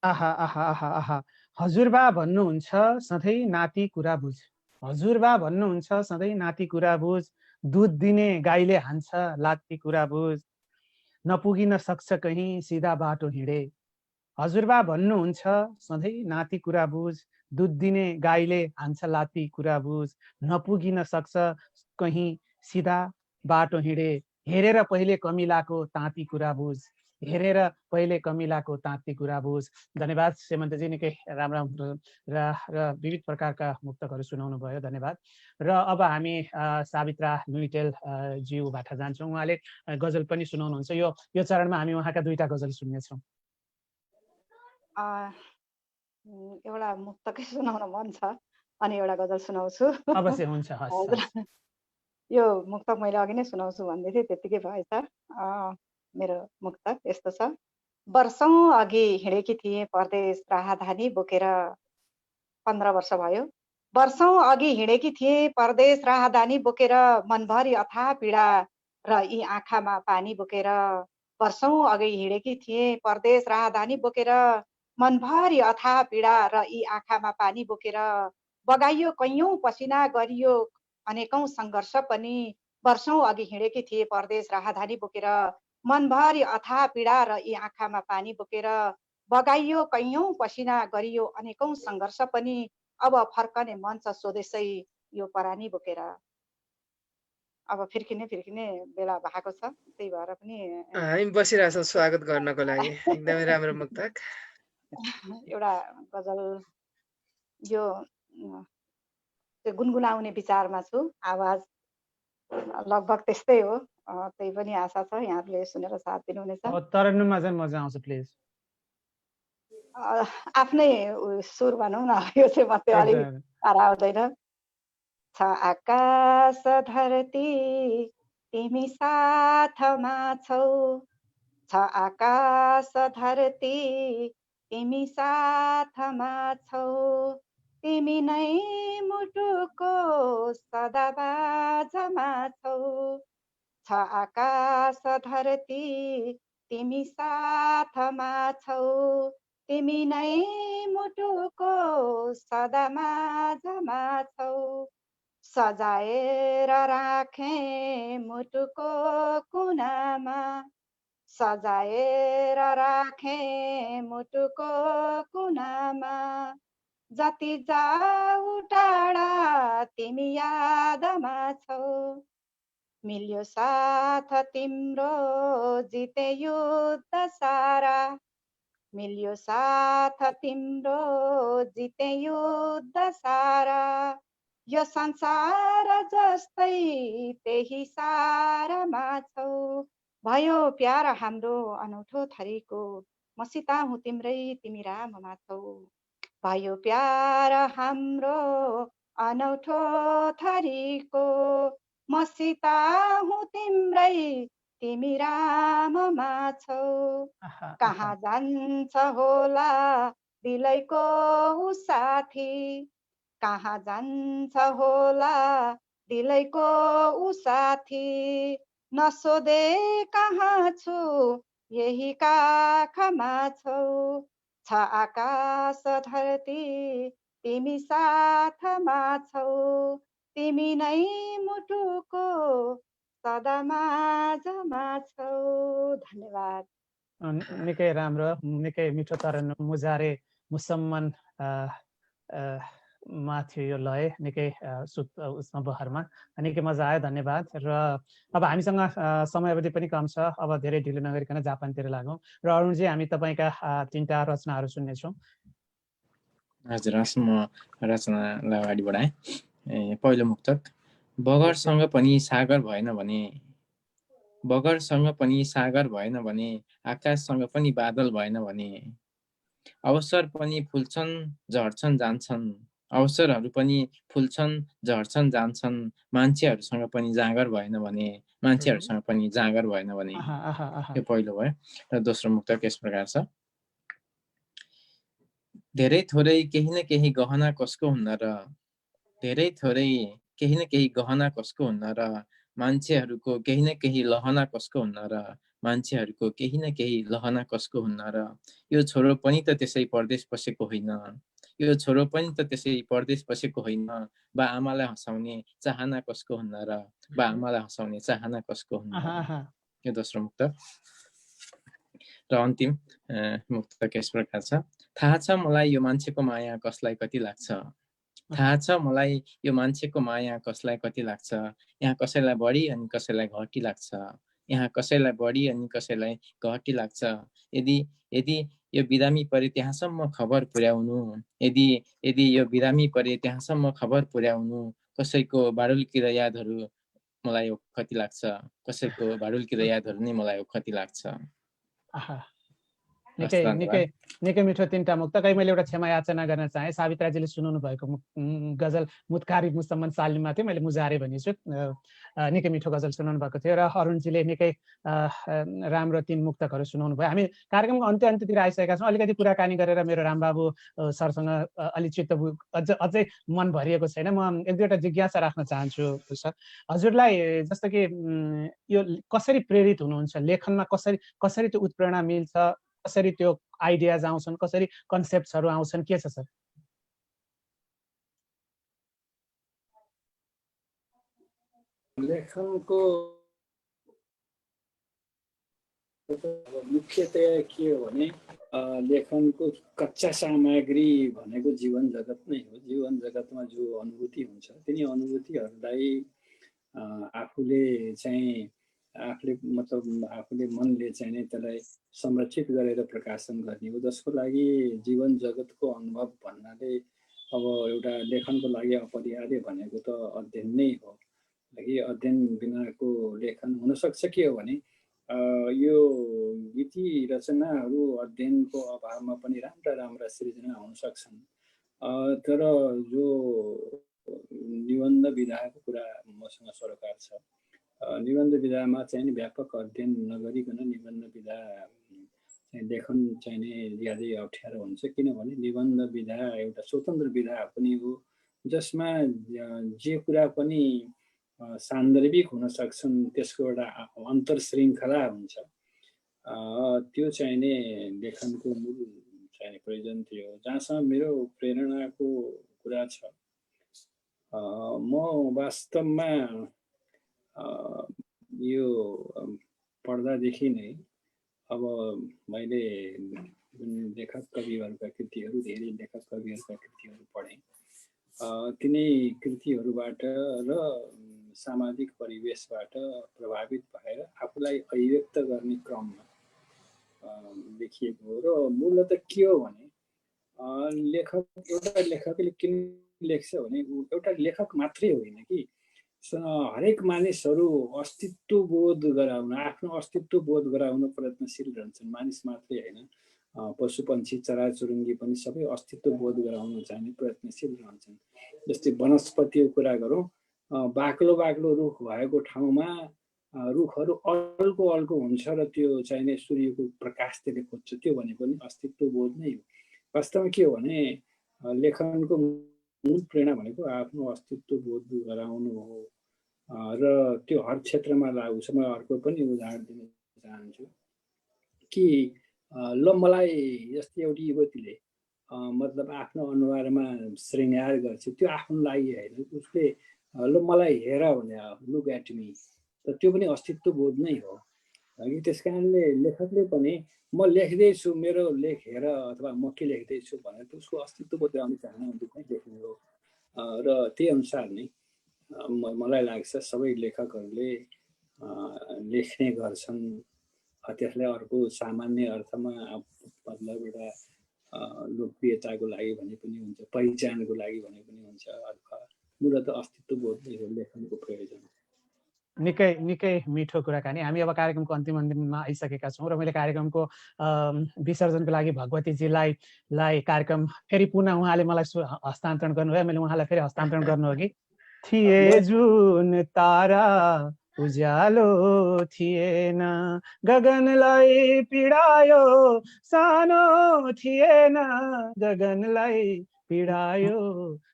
आहा आहा आहा आहा। हजुरबा भन्नुहुन्छ सधैँ नाति कुरा बुझ, हजुरबा भन्नुहुन्छ सधैँ नाति कुरा बुझ। दुध दिने गाईले हान्छ लात्ती कुरा बुझ, नपुगिन सक्छ कहीँ सिधा बाटो हिँडे। हजुरबा भन्नुहुन्छ सधैँ नाति कुरा बुझ, दुध दिने गाईले हान्छ लात्ती कुरा बुझ। नपुगिन सक्छ कहीँ सिधा बाटो हिँडे। हेरेर पहिले कमिलाको ताँती कुरा बुझ, हेरेर पहिले कमिलाको ताँती कुरा बुझ। धन्यवाद सेमन्तजी, निकै राम्रा र विविध प्रकारका मुक्तकहरू सुनाउनु भयो। धन्यवाद। र अब हामी सावित्रा लुइटेल ज्यूबाट जान्छौँ। उहाँले गजल पनि सुनाउनुहुन्छ। यो चरणमा हामी उहाँका 2टा गजल सुन्नेछौँ। एउटा मुक्तकै सुनाउन मन छ अनि एउटा गजल सुनाउँछु। अवश्य हुन्छ। यो मुक्तक मैले अघि नै सुनाउँछु भन्दै थिएँ, त्यतिकै भएछ। मेरो मुक्तक यस्तो छ। वर्षौँ अघि हिँडेकी थिएँ परदेश राहदानी बोकेर, 15 वर्ष भयो। वर्षौँ अघि हिँडेकी थिएँ परदेश राहदानी बोकेर, मनभरि अथाह पीडा र यी आँखामा पानी बोकेर। वर्षौँ अघि हिँडेकी थिएँ परदेश राहदानी बोकेर, मनभरि अथाह पीडा र यी आँखामा पानी बोकेर। बगाइयो कैयौँ पसिना गरियो अनेकौँ सङ्घर्ष पनि, वर्षौँ अघि हिँडेकी थिएँ परदेश राहदानी बोकेर, मनभरि अथाह पीडा र यी आँखामा पानी बोकेर। बगाइयो कैयौँ पसिना गरियो अनेकौँ सङ्घर्ष पनि, अब फर्कने मन छ स्वदेशै यो परानी बोकेर। अब फिर्किने बेला भएको छ, त्यही भएर पनि हामी बसिरहेछौँ स्वागत गर्नको लागि। एकदमै राम्रो मुक्तक। एउटा गजल यो त्यो गुनगुनाउने विचारमा छु। आवाज लगभग त्यस्तै हो। त्यही पनि आशा छ यहाँहरूले सुनेर साथ दिनुहुनेछ। तरन्नुममा चाहिँ मजा आउँछ प्लिज। आफ्नै सुर भनौँ न, यो चाहिँ म त्यो अलिक पारा आउँदैन। छ आकाश धरती तिमी साथमा छौ, छ आकाश धरती तिमी साथमा छौ, तिमी नै मुटुको सदा बाझमा छौ, छ आकाश धरती तिमी साथमा छौ, तिमी नै मुटुको सदा माझमा छौ, सजाएर राखे मुटुको कुनामा, सजाएर राखे मुटुको कुनामा, जति जाऊ टाढा तिमी यादमा छौ, मिल्यो साथ तिम्रो जिते युद्ध सारा, मिल्यो साथ तिम्रो जिते युद्ध सारा, यो संसार जस्तै त्यही सारामा छौ, भयो प्यार हाम्रो अनौठो थरीको, मसित हुँ तिम्रै तिमी राममा छौ, भयो प्यार हाम्रो अनौठो थरीको, मसित हुँ तिम्रै तिमी राममा छौ, कहाँ जान्छ होला दिलैको उ साथी, कहाँ जान्छ होला दिलैको उ साथी, नसोधे कहाँ छु यही काखमा छौ, छ आकाश धरती तिमी साथमा छौ, तिमी नै मुटुको सदा माझमा छौ। धन्यवाद। निकै राम्रो, निकै मिठो तरन्नुम, मुजारे मुसम्मन मा थियो यो लय, निकै उसमा बहरमा, निकै मजा आयो। धन्यवाद। र अब हामीसँग समय अवधि पनि कम छ, अब धेरै ढिलो नगरिकन जापानतिर लागौँ। र अरुणजी, हामी तपाईँका 3टा रचनाहरू सुन्नेछौँ। हजुर, हस्, म रचनालाई अगाडि बढाएँ। पहिलो मुक्तक, बगरसँग पनि सागर भएन भने, बगरसँग पनि सागर भएन भने, आकाशसँग पनि बादल भएन भने, अवसर पनि फुल्छन् झर्छन् जान्छन्, अवसरहरू पनि फुल्छन् झर्छन् जान्छन्, मान्छेहरूसँग पनि जाँगर भएन भने, मान्छेहरूसँग पनि जाँगर भएन भने। यो पहिलो भयो। र दोस्रो मुक्तक यस प्रकार छ, धेरै थोरै केही न केही गहना कसको हुन्न र, धेरै थोरै केही न केही गहना कसको हुन्न र, मान्छेहरूको केही न केही लहना कसको हुन्न र, मान्छेहरूको केही न केही लहना कसको हुन्न र, यो छोरो पनि त त्यसै परदेश बसेको होइन, यो छोरो पनि त त्यसै परदेश बसेको होइन, बा आमालाई हँसाउने चाहना कसको हुन्न र, बा आमालाई हँसाउने चाहना कसको हुन्न। यो दोस्रो मुक्तक। र अन्तिम मुक्तक यस प्रकार छ, थाहा छ मलाई यो मान्छेको माया कसलाई कति लाग्छ, थाहा छ मलाई यो मान्छेको माया कसलाई कति लाग्छ, यहाँ कसैलाई बढी अनि कसैलाई घटी लाग्छ, यहाँ कसैलाई बढी अनि कसैलाई घटी लाग्छ, यदि यदि यो बिरामी परे त्यहाँसम्म खबर पुर्याउनु, यदि यदि यो बिरामी परे त्यहाँसम्म खबर पुर्याउनु, कसैको बाडुल्किरा यादहरू मलाई कति लाग्छ, कसैको बाडुल्किरा यादहरू नै मलाई कति लाग्छ। निकै निकै निकै मिठो 3टा मुक्तक। मैले एउटा क्षमा याचना गर्न चाहे, सावित्राजीले सुनाउनु भएको गजल मुतकारी मुसम्मन सालिममा थियो, मैले मुजारे भनिछु, निकै मिठो गजल सुनाउनु भएको थियो। र अरुणजीले निकै राम्रो 3 मुक्तकहरू सुनाउनु भयो। हामी कार्यक्रमको अन्त्यतिर आइसकेका छौँ। अलिकति कुराकानी गरेर मेरो रामबाबु सरसँग अलि चित्त अझै मन भरिएको छैन। म 1-2वटा जिज्ञासा राख्न चाहन्छु सर। हजुरलाई जस्तो कि यो कसरी प्रेरित हुनुहुन्छ लेखनमा, कसरी त्यो उत्प्रेरणा मिल्छ, कसरी त्यो आइडियाज आउँछन्, कसरी कन्सेप्ट्सहरू आउँछन्, के छ सर? लेखनको मुख्यतया के हो भने लेखनको कच्चा सामग्री भनेको जीवन जगत नै हो। जीवन जगतमा जो अनुभूति हुन्छ तिनी अनुभूतिहरूलाई आफूले मनले चाहिँ त्यसलाई संरक्षित गरेर प्रकाशन गर्ने हो, जसको लागि जीवन जगतको अनुभव भन्नाले अब एउटा लेखनको लागि अपरिहार्य भनेको त अध्ययन नै हो। कि अध्ययन बिनाको लेखन हुनसक्छ के हो भने यो गीति रचनाहरू अध्ययनको अभावमा पनि राम्रा राम्रा सृजना हुन सक्छन्। तर जो निबन्ध विधाको कुरा मसँग सरोकार छ। निबन्ध विधामा चाहिँ व्यापक अध्ययन नगरिकन निबन्ध विधा लेखन चाहिने ज्यादै अप्ठ्यारो हुन्छ। किनभने निबन्ध विधा एउटा स्वतन्त्र विधा पनि हो जसमा जे कुरा पनि सान्दर्भिक हुन सक्छन्, त्यसको एउटा अन्तर श्रृङ्खला हुन्छ। त्यो चाहिने लेखनको मूल चाहिने प्रयोजन थियो। जहाँसम्म मेरो प्रेरणाको कुरा छ, म वास्तवमा यो पढ्दादेखि नै अब मैले जुन लेखक कविहरूका कृतिहरू, धेरै लेखक कविहरूका कृतिहरू पढेँ। तिनै कृतिहरूबाट र सामाजिक परिवेशबाट प्रभावित भएर आफूलाई अभिव्यक्त गर्ने क्रममा लेखिएको हो। र मूलतः के हो भने एउटा लेखकले किन लेख्छ भने एउटा लेखक मात्रै होइन कि हरेक मानिसहरू अस्तित्व बोध गराउन, आफ्नो अस्तित्व बोध गराउन प्रयत्नशील रहन्छन्। मानिस मात्रै होइन, पशु पक्षी चराचुरुङ्गी पनि सबै अस्तित्व बोध गराउन चाहने प्रयत्नशील रहन्छन्। जस्तै वनस्पतिको कुरा गरौँ, बाक्लो बाक्लो रुख भएको ठाउँमा रुखहरू अल्को अल्को हुन्छ र त्यो चाहिने सूर्यको प्रकाश त्यसले खोज्छ। त्यो भनेको पनि अस्तित्व बोध नै हो। वास्तवमा के हो भने लेखनको मूल प्रेरणा भनेको आफ्नो अस्तित्व बोध गराउनु हो र त्यो हर क्षेत्रमा लागु छ। म अर्को पनि उदाहरण दिन चाहन्छु कि ल मलाई जस्तै एउटी युवतीले मतलब आफ्नो अनुहारमा श्रृङ्गार गर्छ, त्यो आफ्नो लागि होइन, उसले ल मलाई हेर भने लुक एट मी, त त्यो पनि अस्तित्व बोध नै हो। त्यस कारणले लेखकले पनि म लेख्दैछु, मेरो लेख हेर अथवा म के लेख्दैछु भनेर उसको अस्तित्व बोध गराउने चाहना दुःखै लेख्ने हो। र त्यही अनुसार नै मलाई लाग्छ सबै लेखकहरूले लेख्ने गर्छन्। त्यसलाई अर्को सामान्य अर्थमा मतलब एउटा लोकप्रियताको लागि भने पनि हुन्छ, पहिचानको लागि भने पनि हुन्छ, अथवा मूलतः अस्तित्व बोध नै हो लेखनको प्रयोजन। निकै मिठो कुराकानी। हामी अब कार्यक्रमको अन्तिम अन्तिममा आइसकेका छौँ र मैले कार्यक्रमको विसर्जनको लागि भगवतीजीलाई कार्यक्रम फेरि पुनः उहाँले मलाई हस्तान्तरण गर्नुभयो, मैले उहाँलाई फेरि हस्तान्तरण गर्नु हो कि थिए जुन तारा उज्यालो थिएन, गगनलाई पिडायो सानो थिएन, गगनलाई पिडायो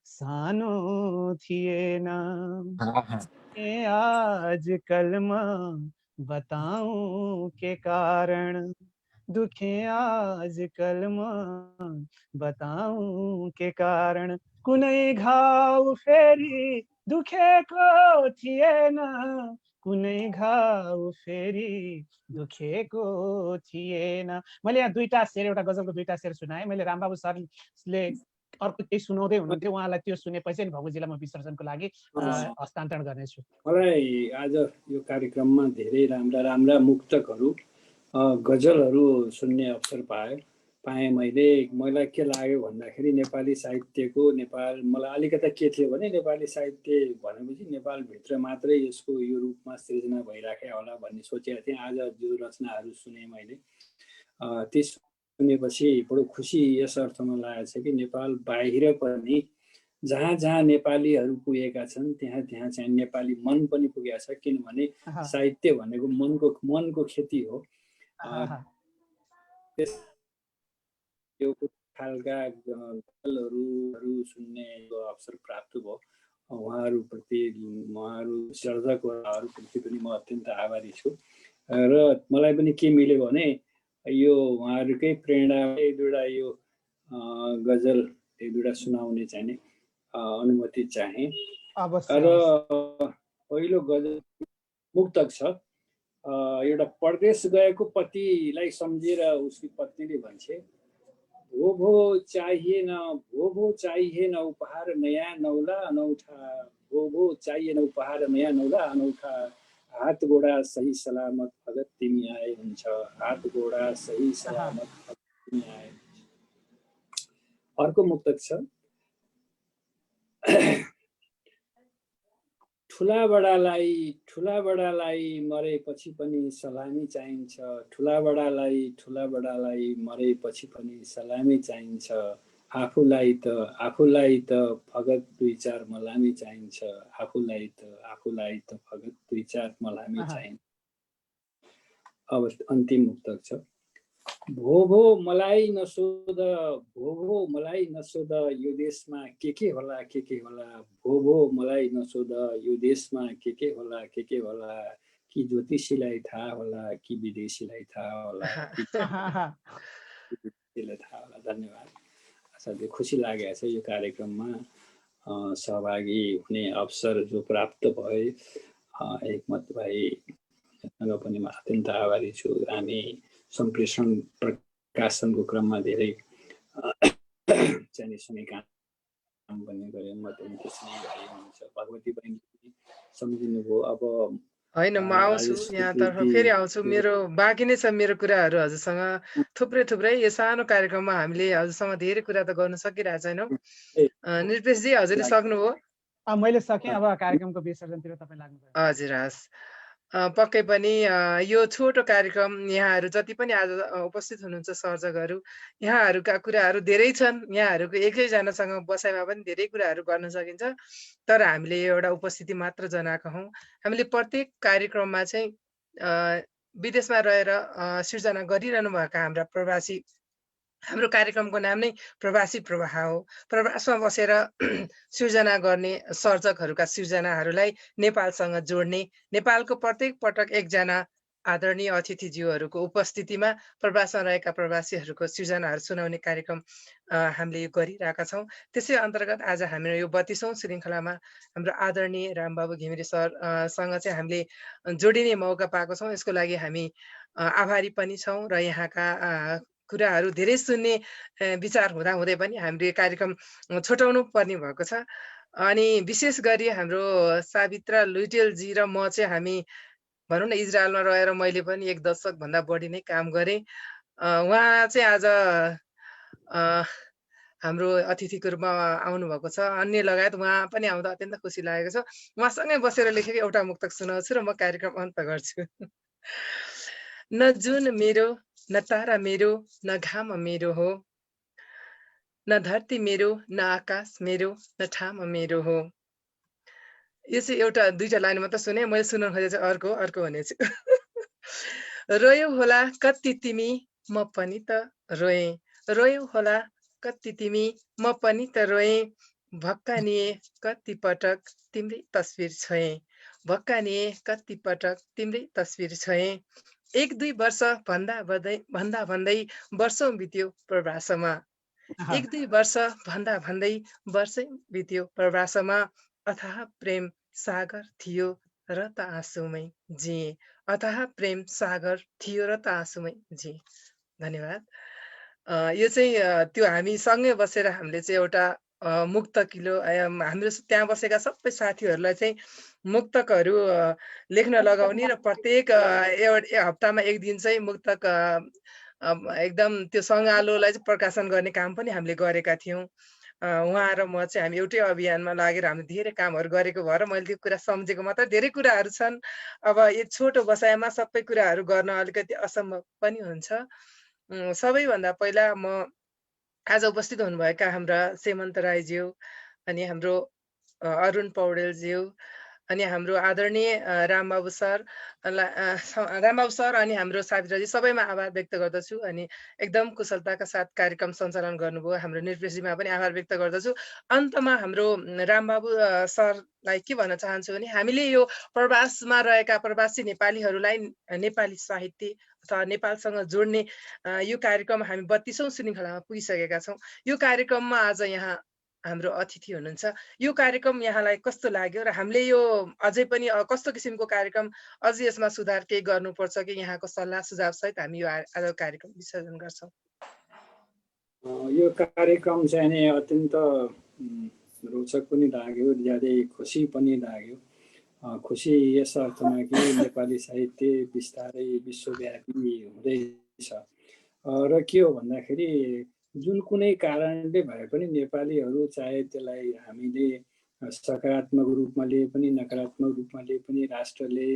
सानो थिएन। आजकल म बताऊं के कारण, दुखे आजकल म बताऊं के कारण, कुनै घाउ फेरि दुखेको थिएन, कुनै घाउ फेरि दुखेको थिएन। मैले यहाँ दुईटा शेर, एउटा गजलको दुईटा शेर सुनाएँ। मैले रामबाबु सरले अर्को केही सुनाउँदै हुनुहुन्थ्यो, उहाँलाई त्यो सुनेपछि भगवतीजीलाई म विसर्जनको लागि हस्तान्तरण गर्नेछु। मलाई आज यो कार्यक्रममा धेरै राम्रा राम्रा मुक्तकहरू, गजलहरू सुन्ने अवसर पाएँ मैले। मलाई के लाग्यो भन्दाखेरि नेपाली साहित्यको मलाई अलिकता के थियो भने नेपाली साहित्य भनेपछि नेपालभित्र मात्रै यसको यो रूपमा सृजना भइराखेको होला भन्ने सोचेको थिएँ। आज जो रचनाहरू सुने मैले त्यस सुनेपछि बडो खुसी यस अर्थमा लागेको छ कि नेपाल बाहिर पनि जहाँ जहाँ नेपालीहरू पुगेका छन् त्यहाँ त्यहाँ चाहिँ नेपाली मन पनि पुगेको छ। किनभने साहित्य भनेको मनको खेती हो। त्यो खालका गजलहरू सुन्ने अवसर प्राप्त भयो। उहाँहरूप्रति, उहाँहरू सर्जकहरूप्रति पनि म अत्यन्त आभारी छु। र मलाई पनि के मिल्यो भने यो उहाँहरूकै प्रेरणाले दुईवटा यो गजल एक दुईवटा सुनाउने चाहिने अनुमति चाहे। र पहिलो गजल मुक्तक छ। एउटा परदेश गएको पतिलाई सम्झेर उसकी पत्नीले भन्छे, भो चाहिए न उपहार नयाँ नौला अनौठा, भो चाहिए न उपहार नयाँ नौला अनौठा, हात गोडा सही सलामत अगर तिमी आए हुन्छ, हात गोडा सही सलामत अगर तिमी आए। अर्को मुक्तक छ। ठुला बडालाई मरेपछि पनि सलामी चाहिन्छ, ठुला बडालाई मरेपछि पनि सलामी चाहिन्छ, आफूलाई त फगत 2-4 मलामी चाहिन्छ, आफूलाई त फगत 2-4 मलामी चाहिन्छ। अब अन्तिम मुक्तक छ। भो मलाई नसोध यो देशमा के होला, भो मलाई नसोध यो देशमा के होला, कि ज्योतिषीलाई थाहा होला कि विदेशीलाई थाहा होला, धन्यवाद। असाध्यै खुसी लागेको छ यो कार्यक्रममा सहभागी हुने अवसर जो प्राप्त भए। एकमत भाइसँग पनि म अत्यन्त आभारी छु। हामी सम्प्रेषण प्रकाशनको क्रममा धेरै चाहिँ काम पनि गऱ्यौँ। म पनि त्यसमै भाइ हुनुहुन्छ। भगवती बहिनी सम्झिनुभयो। अब होइन, म आउँछु यहाँतर्फ, फेरि आउँछु। मेरो बाँकी नै छ मेरो कुराहरू हजुरसँग थुप्रै यो सानो कार्यक्रममा हामीले हजुरसँग धेरै कुरा त गर्न सकिरहेको छैनौँ। निरपेशजी हजुरले सक्नुभयो? मैले सकेँ। अब कार्यक्रमको विसर्जनतिर तपाईँ लाग्नुभयो। हजुर, हस्। पक्कै पनि यो छोटो कार्यक्रम यहाँहरू जति पनि आज उपस्थित हुनुहुन्छ सर्जकहरू, यहाँहरूका कुराहरू धेरै छन्। यहाँहरूको एकैजनासँग बसाइमा पनि धेरै कुराहरू गर्न सकिन्छ। तर हामीले एउटा उपस्थिति मात्र जनाएको हौँ। हामीले प्रत्येक कार्यक्रममा चाहिँ विदेशमा रहेर सिर्जना गरिरहनु भएका हाम्रा प्रवासी, हाम्रो कार्यक्रमको नाम नै प्रवासी प्रवाह हो। प्रवासमा बसेर सिर्जना गर्ने सर्जकहरूका सिर्जनाहरूलाई नेपालसँग जोड्ने, नेपालको प्रत्येक पटक एकजना आदरणीय अतिथिज्यूहरूको उपस्थितिमा प्रवासमा रहेका प्रवासीहरूको सिर्जनाहरू सुनाउने कार्यक्रम हामीले यो गरिरहेका छौँ। त्यसै अन्तर्गत आज हाम्रो यो 32औं श्रृङ्खलामा हाम्रो आदरणीय रामबाबु घिमिरे सरसँग चाहिँ हामीले जोडिने मौका पाएको छौँ। यसको लागि हामी आभारी पनि छौँ र यहाँका कुराहरू धेरै सुन्ने विचार हुँदै पनि हामीले कार्यक्रम छुटाउनु पर्ने भएको छ। अनि विशेष गरी हाम्रो सावित्रा लुइटेलजी र म चाहिँ हामी भनौँ न इजरायलमा रहेर मैले पनि 1 दशकभन्दा बढी नै काम गरेँ। उहाँ चाहिँ आज हाम्रो अतिथिको रूपमा आउनुभएको छ। अन्य लगायत उहाँ पनि आउँदा अत्यन्त खुसी लागेको छ। उहाँसँगै बसेर लेखेको एउटा मुक्तक सुनाउँछु र म कार्यक्रम अन्त गर्छु। न जुन मेरो, न तारा मेरो, न घाम मेरो हो, न धरती मेरो, न आकाश मेरो, न ठाम मेरो हो। यो चाहिँ एउटा 2टा लाइन मात्र सुने, मैले सुनाउन खोजेको चाहिँ अर्को भनेछु। रोयौ होला कति तिमी, म पनि त रोएँ, रोयौ होला कति तिमी, म पनि त रोएँ, भक्कानिए कति पटक तिम्रै तस्बिर छोएँ, भक्कानिए कति पटक तिम्रै तस्बिर छोएँ। 1-2 वर्ष भन्दा भन्दै वर्षौं बित्यो प्रवासमा, 1-2 वर्ष भन्दा भन्दै वर्षै बित्यो प्रवासमा। अथाह प्रेम सागर थियो र त आँसुमै जिए, अथाह प्रेम सागर थियो र त आँसुमै जिए। धन्यवाद। यो चाहिँ त्यो हामी सँगै बसेर हामीले चाहिँ एउटा मुक्तकिलो हाम्रो त्यहाँ बसेका सबै साथीहरूलाई चाहिँ मुक्तकहरू लेख्न लगाउने र प्रत्येक हप्तामा 1 दिन चाहिँ मुक्तक एकदम त्यो सङ्गालोलाई चाहिँ प्रकाशन गर्ने काम पनि हामीले गरेका थियौँ। उहाँ र म चाहिँ हामी एउटै अभियानमा लागेर हामीले धेरै कामहरू गरेको भएर मैले त्यो कुरा सम्झेको मात्र। धेरै कुराहरू छन्। अब यो छोटो बसाइमा सबै कुराहरू गर्न अलिकति असम्भव पनि हुन्छ। सबैभन्दा पहिला म आज उपस्थित हुनुभएका हाम्रा सेमन्त राईज्यू, अनि हाम्रो अरुण पौडेलज्यू, अनि हाम्रो आदरणीय रामबाबु सर अनि हाम्रो सावित्राजी, सबैमा आभार व्यक्त गर्दछु। अनि एकदम कुशलताका साथ कार्यक्रम सञ्चालन गर्नुभयो। हाम्रो निर्देशीमा पनि आभार व्यक्त गर्दछु। अन्तमा हाम्रो रामबाबु सरलाई के भन्न चाहन्छु भने हामीले यो प्रवासमा रहेका प्रवासी नेपालीहरूलाई नेपाली साहित्य अथवा नेपालसँग जोड्ने यो कार्यक्रम हामी 32औं श्रृङ्खलामा पुगिसकेका छौँ। यो कार्यक्रममा आज यहाँ हाम्रो अतिथि हुनुहुन्छ। यो कार्यक्रम यहाँलाई कस्तो लाग्यो र हामीले यो अझै पनि कस्तो किसिमको कार्यक्रम, अझ यसमा सुधार केही गर्नुपर्छ कि यहाँको सल्लाह सुझाव सहित हामी यो आज कार्यक्रम विसर्जन गर्छौँ। यो कार्यक्रम चाहिँ नि अत्यन्त रोचक पनि लाग्यो, ज्यादै खुसी पनि लाग्यो। खुसी यस अर्थमा कि नेपाली साहित्य बिस्तारै विश्वव्यापी हुँदैछ र के हो भन्दाखेरि जुन कुनै कारणले भए पनि नेपालीहरू चाहे त्यसलाई हामीले सकारात्मक रूपमा लिए पनि नकारात्मक रूपमा लिए पनि राष्ट्रले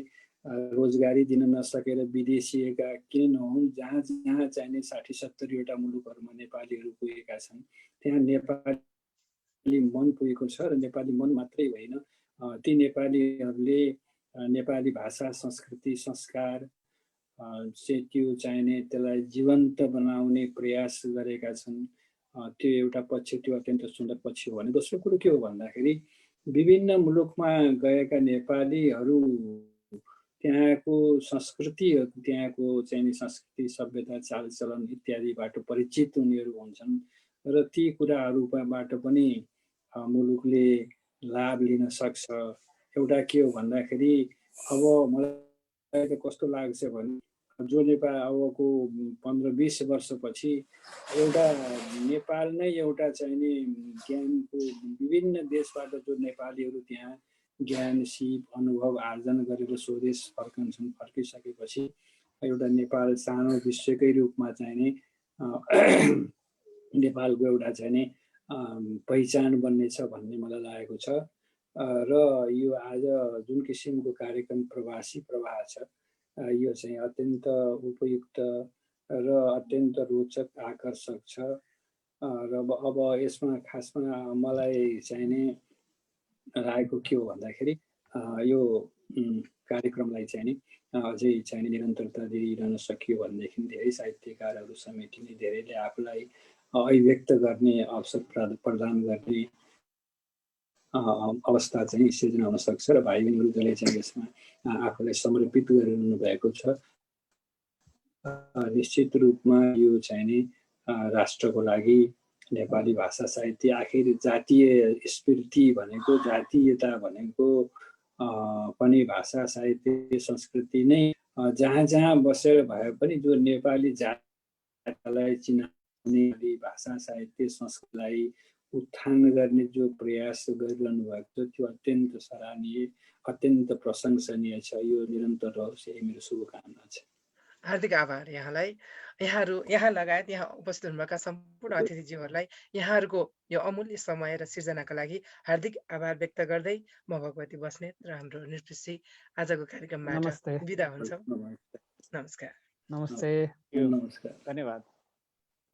रोजगारी दिन नसकेर विदेशिएका किन नहुन्, जहाँ जहाँ चाहिने 60-70 वटा मुलुकहरूमा नेपालीहरू पुगेका छन्, त्यहाँ नेपाली मन पुगेको छ। र नेपाली मन मात्रै होइन, ती नेपालीहरूले नेपाली भाषा, संस्कृति, संस्कार त्यो चाहिने त्यसलाई जीवन्त बनाउने प्रयास गरेका छन्। त्यो एउटा पक्ष, त्यो अत्यन्त सुन्दर पक्ष हो भने दोस्रो कुरो के हो भन्दाखेरि विभिन्न मुलुकमा गएका नेपालीहरू त्यहाँको संस्कृति, त्यहाँको चाहिने संस्कृति, सभ्यता, चालचलन इत्यादिबाट परिचित उनीहरू हुन्छन् र ती कुराहरूबाट पनि मुलुकले लाभ लिन सक्छ। एउटा के हो भन्दाखेरि अब मलाई त कस्तो लाग्छ भने जो नेपाल अबको 15-20 वर्षपछि एउटा नेपाल नै एउटा चाहिने ज्ञानको विभिन्न देशबाट जो नेपालीहरू त्यहाँ ज्ञान, सिप, अनुभव आर्जन गरेर स्वदेश फर्कन्छन्, फर्किसकेपछि एउटा नेपाल सानो विश्वकै रूपमा चाहिने नेपालको एउटा चाहिने पहिचान बन्नेछ भन्ने मलाई लागेको छ। र यो आज जुन किसिमको कार्यक्रम प्रवासी प्रवाह छ, यो चाहिँ अत्यन्त उपयुक्त र अत्यन्त रोचक, आकर्षक छ। र अब यसमा खासमा मलाई चाहिने लागेको के हो भन्दाखेरि यो कार्यक्रमलाई चाहिँ अझै चाहिने निरन्तरता दिइरहन सकियो भनेदेखि धेरै साहित्यकारहरू समेटिने, धेरैले आफूलाई अभिव्यक्त गर्ने अवसर प्रदान गर्ने अवस्था चाहिँ सिर्जना हुन सक्छ। र भाइ बहिनीहरू जसले चाहिँ यसमा आफूलाई समर्पित गरिरहनु भएको छ, निश्चित रूपमा यो चाहिने राष्ट्रको लागि नेपाली भाषा साहित्य, आखिर जातीय स्फूर्ति भनेको, जातीयता भनेको पनि भाषा साहित्य संस्कृति नै जहाँ जहाँ बसेर भए पनि जो नेपाली जातिलाई चिनाउने, भाषा साहित्य संस्कृतिलाई उत्थान गर्ने जो प्रयास गरिरहनु भएको छ त्यो अत्यन्त सराहनीय, अत्यन्त प्रशंसनीय छ। यो निरन्तर रहोस्, यही मेरो शुभकामना छ। हार्दिक आभार यहाँलाई, यहाँ लगायत यहाँ उपस्थित हुनुभएका सम्पूर्ण अतिथिज्यूहरूलाई यहाँहरूको यो अमूल्य समय र सिर्जनाका लागि हार्दिक आभार व्यक्त गर्दै म भगवती बस्नेत र हाम्रो निरृष्टि आजको कार्यक्रमबाट बिदा हुन्छौँ। नमस्कार। नमस्ते। नमस्कार, धन्यवाद।